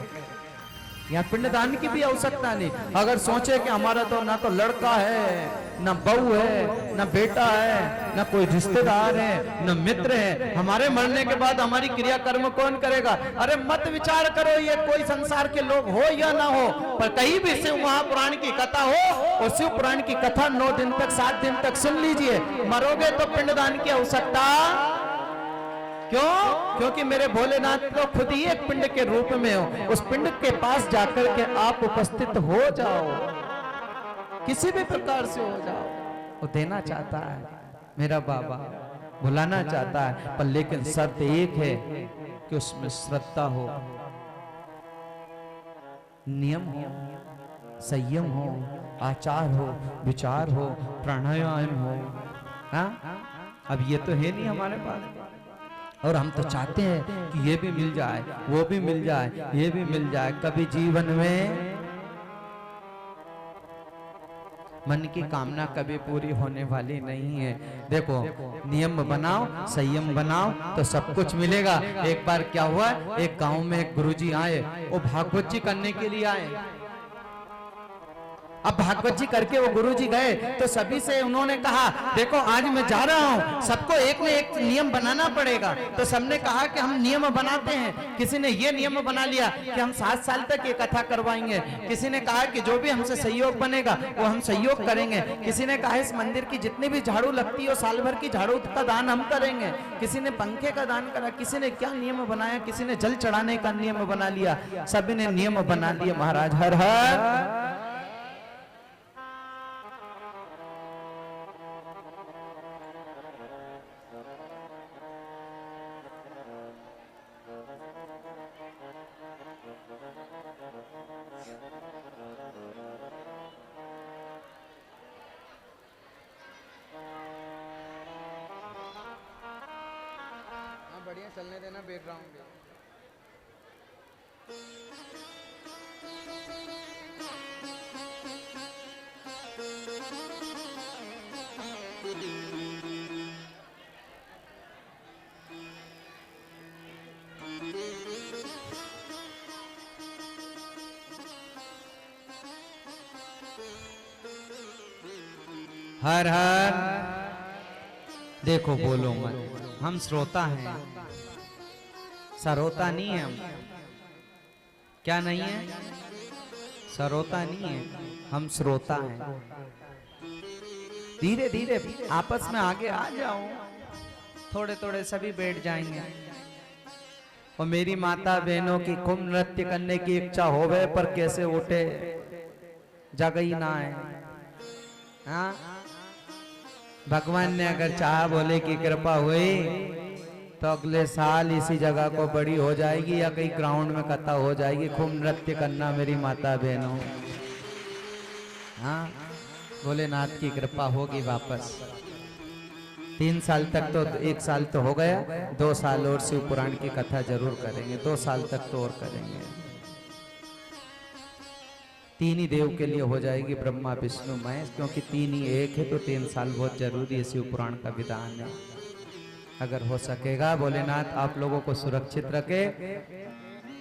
यहाँ पिंडदान की भी आवश्यकता नहीं। अगर सोचे कि हमारा तो ना तो लड़का है, ना बहू है, ना बेटा है, ना कोई रिश्तेदार है, ना मित्र है, हमारे मरने के बाद हमारी क्रिया कर्म कौन करेगा? अरे मत विचार करो ये कोई संसार के लोग हो या ना हो, पर कहीं भी शिव महापुराण की कथा हो और शिव पुराण की कथा 9 दिन तक 7 दिन तक सुन लीजिए, मरोगे तो पिंडदान की आवश्यकता क्यों? क्योंकि मेरे भोलेनाथ तो खुद ही एक पिंड के रूप में हो, उस पिंड के पास जाकर के आप उपस्थित हो जाओ, किसी भी प्रकार से हो जाओ। वो देना चाहता है मेरा बाबा, बुलाना चाहता है, पर लेकिन शर्त एक है कि उसमें श्रद्धा हो, नियम हो, संयम हो, आचार हो, विचार हो, प्राणायाम हो। हाँ, अब ये तो है नहीं हमारे पास। और हम तो चाहते हैं कि ये भी मिल जाए, वो भी मिल जाए, ये भी मिल जाए। कभी जीवन में मन की कामना कभी पूरी होने वाली नहीं है। देखो, नियम बनाओ, संयम बनाओ तो सब कुछ मिलेगा। एक बार क्या हुआ, एक गांव में एक गुरुजी आए, वो भागवत जी करने के लिए आए। अब भागवत जी करके वो गुरुजी गए तो सभी से उन्होंने कहा, देखो आज मैं जा रहा हूं, सबको एक न एक नियम बनाना पड़ेगा। तो सबने कहा कि हम नियम बनाते हैं। किसी ने ये नियम बना लिया कि हम 7 साल तक ये कथा करवाएंगे। किसी ने कहा कि जो भी हमसे सहयोग बनेगा वो हम सहयोग करेंगे। किसी ने कहा इस मंदिर की जितनी भी झाड़ू लगती है साल भर की झाड़ू का दान हम करेंगे। किसी ने पंखे का दान करा, किसी ने क्या नियम बनाया, किसी ने जल चढ़ाने का नियम बना लिया। सभी ने नियम बना लिए। महाराज हर हर बढ़िया चलने देना बैकग्राउंड में। हर हर देखो, बोलो मत, हम श्रोता हैं, सरोता नहीं है। हम क्या नहीं है? सरोता नहीं है, हम श्रोता हैं। धीरे धीरे आपस में आगे आ जाओ, थोड़े थोड़े सभी बैठ जाएंगे। और मेरी माता बहनों की खूब नृत्य करने की इच्छा होवे, पर कैसे उठे, जगह ही ना है। हाँ, भगवान ने अगर चाहा, बोले की कृपा हुई तो अगले साल इसी जगह को बड़ी हो जाएगी या कहीं ग्राउंड में कथा हो जाएगी। खूब नृत्य करना मेरी माता बहनों। हाँ, भोलेनाथ की कृपा होगी। वापस 3 साल तक तो, 1 साल तो हो गया, 2 साल और शिव पुराण की कथा जरूर करेंगे। 2 साल तक तो और करेंगे। 3 ही देव के लिए हो जाएगी, ब्रह्मा विष्णु महेश, क्योंकि 3 ही एक है तो 3 साल बहुत जरूरी है। शिव पुराण का विधान है। अगर हो सकेगा भोलेनाथ आप लोगों को सुरक्षित रखे,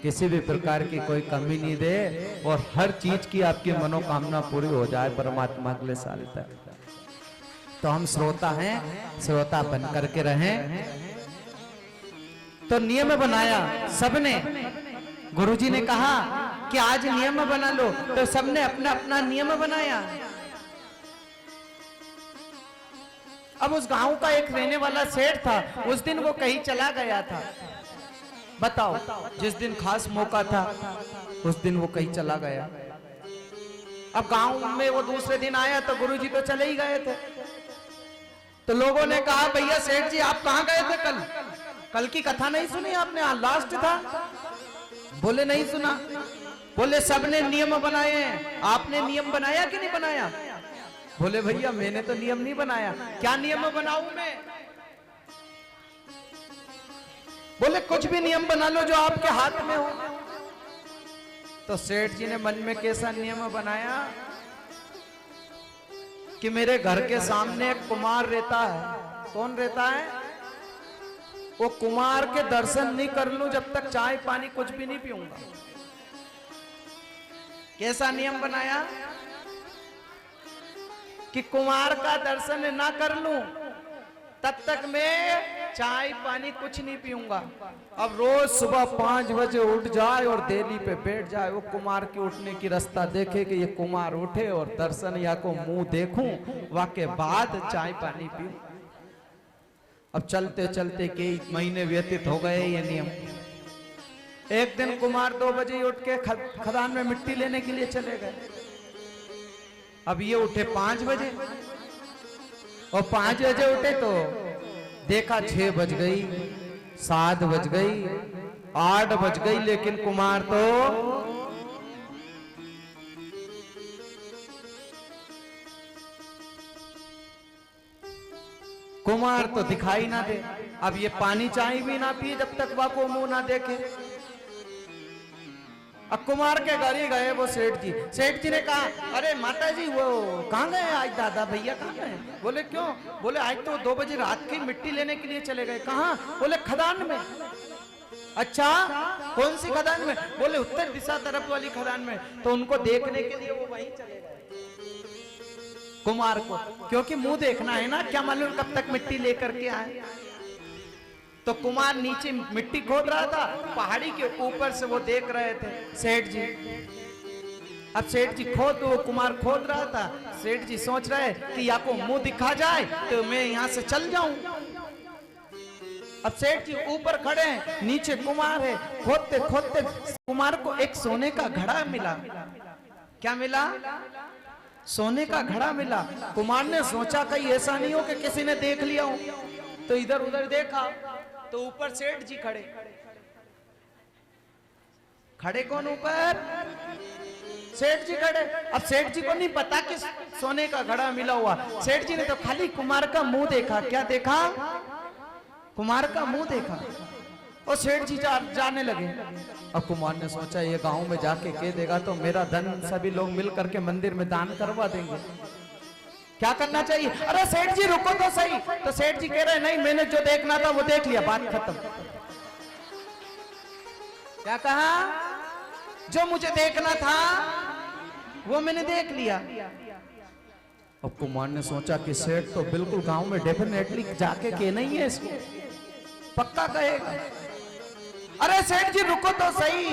किसी भी प्रकार की कोई कमी नहीं दे, और हर चीज की आपकी मनोकामना पूरी हो जाए परमात्मा अगले साल तक। तो हम श्रोता हैं, श्रोता बन करके रहें। तो नियम बनाया सबने। गुरुजी ने कहा कि आज नियम बना लो, तो सबने अपना अपना नियम बनाया। अब उस गांव का एक रहने वाला सेठ था, उस दिन वो कहीं चला गया था। बताओ, जिस दिन खास मौका था उस दिन वो कहीं चला गया। अब गांव में वो दूसरे दिन आया तो गुरुजी तो चले ही गए थे। तो लोगों ने कहा, भैया सेठ जी आप कहां गए थे कल? कल की कथा नहीं सुनी आपने? लास्ट था। बोले नहीं सुना। बोले सबने नियम बनाए हैं, आपने नियम बनाया कि नहीं बनाया? बोले भैया मैंने तो नियम नहीं बनाया। क्या नियम बनाऊं मैं? बोले कुछ भी नियम बना लो जो आपके हाथ में हो। तो सेठ जी ने मन में कैसा नियम बनाया कि मेरे घर के सामने एक कुमार रहता है। कौन रहता है? वो कुमार के दर्शन नहीं कर लूं जब तक चाय पानी कुछ भी नहीं पीऊंगा। कैसा नियम बनाया कि कुमार का दर्शन ना कर लूं तब तक मैं चाय पानी कुछ नहीं पीऊंगा। अब रोज सुबह 5 बजे उठ जाए और देली पे बैठ जाए, वो कुमार के उठने की रास्ता देखे कि ये कुमार उठे और दर्शन या को मुंह देखूं, वाके बाद चाय पानी पीऊं। अब चलते चलते कई महीने व्यतीत हो गए ये नियम। एक दिन कुमार 2 बजे उठ के खदान में मिट्टी लेने के लिए चले गए। अब ये उठे 5 बजे और 5 बजे उठे तो देखा 6 बज गई, 7 बज गई, 8 बज गई, लेकिन कुमार तो कुमार तो दिखाई ना दे। अब ये पानी चाय भी ना पिए जब तक वह को मुंह ना देखे। अब कुमार के घर ही गए वो सेठ जी। सेठ जी ने कहा, अरे माता जी वो कहाँ गए आज, दादा भैया कहाँ गए? बोले क्यों? बोले आज तो 2 बजे रात की मिट्टी लेने के लिए चले गए। कहाँ? बोले खदान में। अच्छा, कौन सी खदान में? बोले उत्तर दिशा तरफ वाली खदान में। तो उनको देखने के लिए वो वहीं चले गए कुमार को, क्योंकि मुंह देखना है ना, क्या मालूम कब तक मिट्टी लेकर के आए। तो कुमार नीचे मिट्टी खोद रहा था, पहाड़ी के ऊपर से वो देख रहे थे सेठ जी। अब सेठ जी वो कुमार खोद रहा था। सेठ जी सोच रहे कि या को मुंह दिखा जाए तो मैं यहां से चल जाऊं। अब सेठ जी ऊपर खड़े हैं, नीचे कुमार है। खोदते खोदते कुमार को एक सोने का घड़ा मिला। क्या मिला? सोने का घड़ा मिला। कुमार ने सोचा कहीं ऐसा नहीं हो कि किसी ने देख लिया हो, तो इधर उधर देखा तो ऊपर सेठ जी खड़े। खड़े कौन ऊपर? सेठ जी खड़े। अब सेठ जी को नहीं पता कि सोने का घड़ा मिला हुआ। सेठ जी ने तो खाली कुमार का मुंह देखा। क्या देखा? कुमार का मुंह देखा और सेठ जी जाने लगे। अब कुमार ने सोचा ये गांव में जाके कह देगा तो मेरा धन सभी लोग मिल करके मंदिर में दान करवा देंगे। क्या करना चाहिए? अरे सेठ जी रुको तो सही। तो सेठ जी कह रहे नहीं, मैंने जो देखना था वो देख लिया, बात खत्म। क्या कहा? जो मुझे देखना था वो मैंने देख लिया। अब कुमार ने सोचा कि सेठ तो बिल्कुल गांव में डेफिनेटली जाके के नहीं है, इसको पक्का कहेगा। अरे सेठ जी रुको तो सही,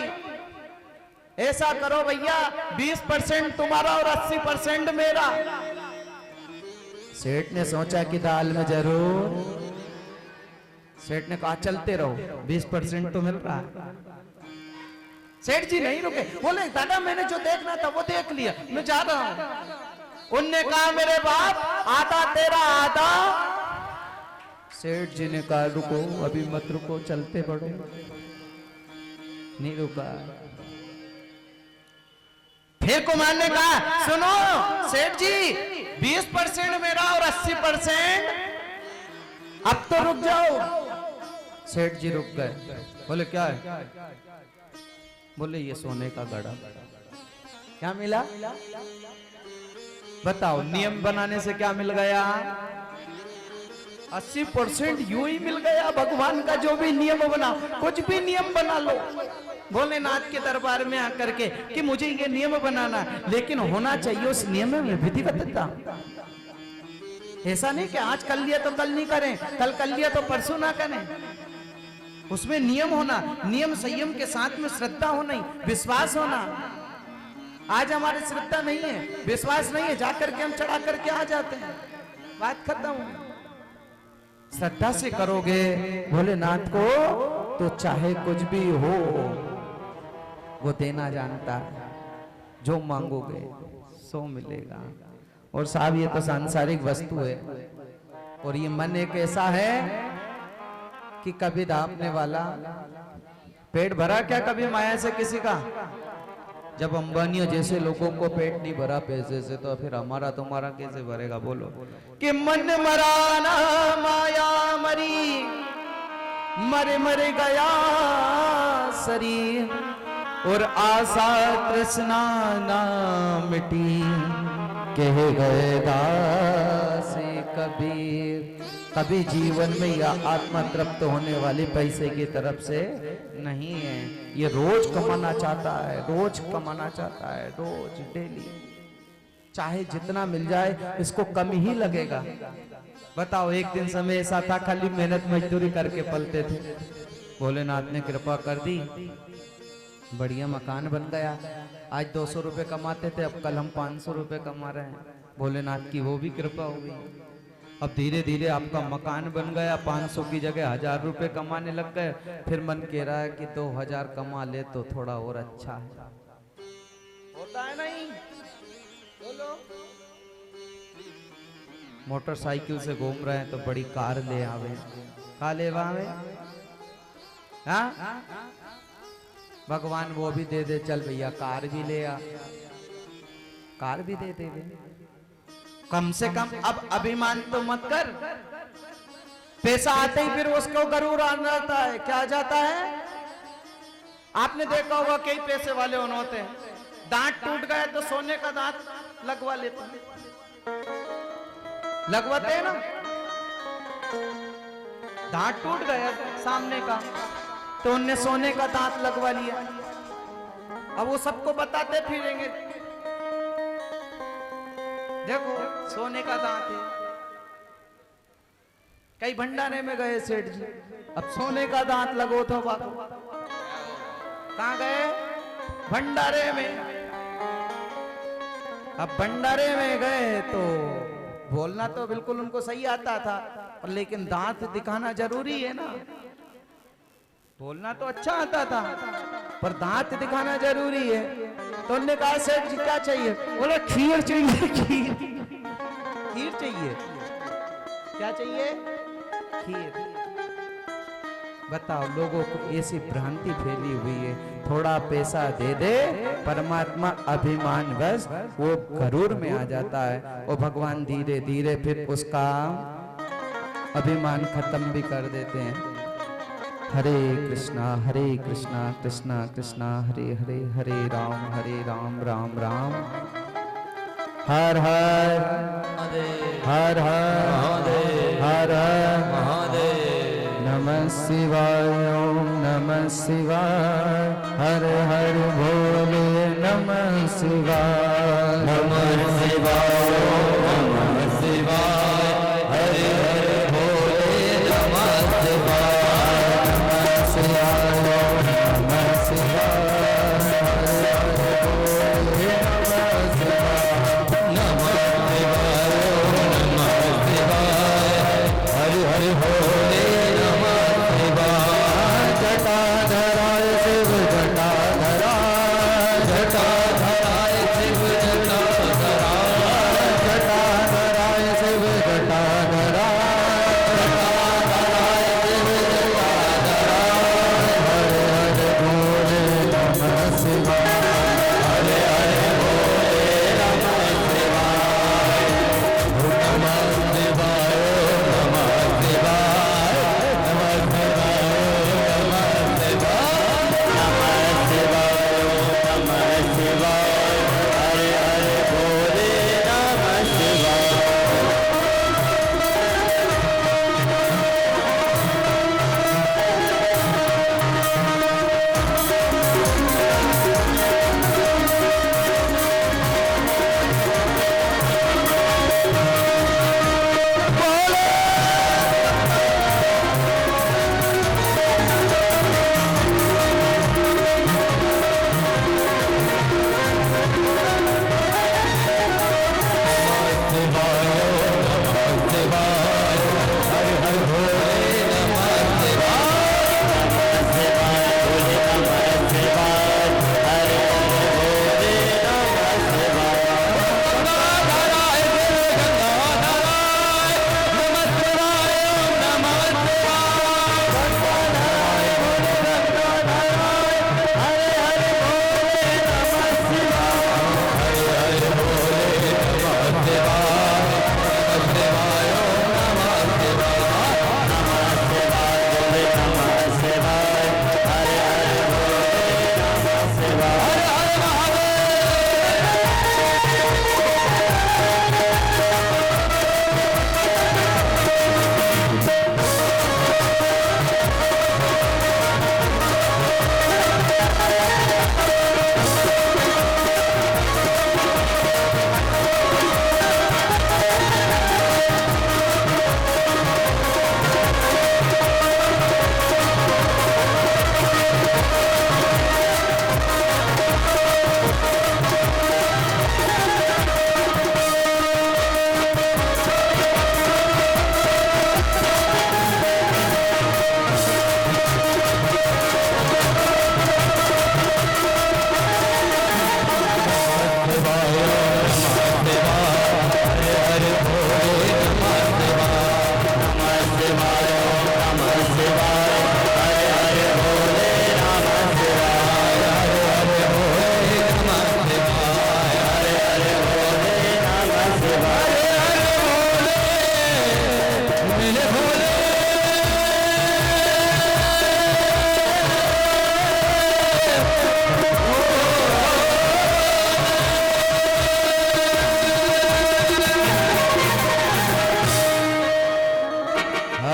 ऐसा करो भैया 20% तुम्हारा और 80% मेरा। सेठ ने सोचा कि दाल में जरूर। सेठ ने कहा चलते रहो, 20% तो मिल रहा है। सेठ जी नहीं रुके, बोले दादा मैंने जो देखना था वो देख लिया, मैं जा रहा हूं। उनने कहा मेरे बाप आधा तेरा आधा। सेठ जी ने कहा रुको, अभी मत रुको, चलते बढ़ो। नहीं रुका। फिर कुमार ने कहा सुनो सेठ जी, 20% मेरा और 80%, अब तो रुक जाओ। सेठ जी रुक गए। बोले क्या है? बोले ये सोने का घड़ा। क्या मिला? बताओ, नियम बनाने से क्या मिल गया? 80% यूं ही मिल गया। भगवान का जो भी नियम बना, कुछ भी नियम बना लो भोलेनाथ के दरबार में आकर के कि मुझे ये नियम बनाना, लेकिन होना चाहिए उस नियम में विधिवत्ता। ऐसा नहीं कि आज कर लिया तो कल नहीं करें, कल कर लिया तो परसों ना करें। उसमें नियम होना, नियम संयम के साथ में श्रद्धा होना, विश्वास होना। आज हमारी श्रद्धा नहीं है, विश्वास नहीं है, जाकर के हम चढ़ा करके आ जाते हैं, बात खत्म। श्रद्धा से करोगे भोलेनाथ को तो चाहे कुछ भी हो वो देना जानता है। जो मांगोगे सो मिलेगा। और साहब ये तो सांसारिक वस्तु है, और ये मन एक ऐसा है कि कभी दापने वाला। पेट भरा क्या कभी माया से किसी का? जब अंबानियों जैसे लोगों को पेट नहीं भरा पैसे से, तो फिर हमारा तुम्हारा कैसे भरेगा? बोलो कि मन मरा ना माया मरी, मर मर गया शरीर, और आशा तृष्णा ना मिटी, कह गए दास कबीर। कभी जीवन में यह आत्मा तृप्त होने वाली पैसे की तरफ से नहीं है। ये रोज कमाना चाहता है, रोज कमाना चाहता है, रोज डेली। चाहे जितना मिल जाए इसको कम ही लगेगा। बताओ, एक दिन समय ऐसा था खाली मेहनत मजदूरी करके पलते थे। भोलेनाथ ने कृपा कर दी, बढ़िया मकान बन गया। आज 200 रुपए कमाते थे, अब कल हम 500 रुपए कमा रहे हैं। भोलेनाथ की वो भी कृपा हो गई। अब धीरे धीरे आपका मकान बन गया, 500 की जगह 1000 रुपए कमाने लग गए। फिर मन कह रहा है कि 2000 कमा ले तो थोड़ा और अच्छा है। होता है नहीं? बोलो। मोटरसाइकिल से घूम रहे हैं तो बड़ी कार ले आवे। का ले आवे? हाँ? भगवान वो भी दे दे, चल भैया कार भी ले आ, कार भी दे दे। कम से कम अब अभिमान तो मत कर। पैसा आते ही फिर उसको गरूर आ जाता है। क्या आ जाता है? आपने देखा होगा कई पैसे वाले होते हैं, दांत टूट गए तो सोने का दांत लगवा लेते हैं, लगवाते हैं ना। दांत टूट गया सामने का तो उनने सोने का दांत लगवा लिया। अब वो सबको बताते फिरेंगे, देखो सोने का दांत है। कई भंडारे में गए सेठ जी, अब सोने का दांत लगो तो कहां गए? भंडारे में। अब भंडारे में गए तो बोलना तो बिल्कुल उनको सही आता था, और लेकिन दांत दिखाना जरूरी है ना। बोलना तो अच्छा आता था पर दांत दिखाना जरूरी है। तो उन्होंने कहा सेठ जी क्या चाहिए? बोला खीर चाहिए। खीर, खीर चाहिए। क्या चाहिए? खीर। बताओ, लोगों को ऐसी भ्रांति फैली हुई है, थोड़ा पैसा दे दे परमात्मा अभिमान बस वो गरूर में आ जाता है, और भगवान धीरे धीरे फिर उसका अभिमान खत्म भी कर देते हैं। हरे कृष्णा कृष्णा कृष्णा हरे हरे, हरे राम राम राम हर हर हर हर हर हर नमः शिवाय ओम नमः शिवाय हर हर भोले नमः शिवाय नमः शिवाय ओम नमः शिवाय हर हर भोले नमः शिवाय नमः शिवाय ओम नमः शिवाय हर हर भोले नमः शिवाय नमः शिवाय ओम नमः शिवाय हर हर भोले जटाधराय शिव जटाधराय जटाधराय शिव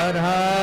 हर हर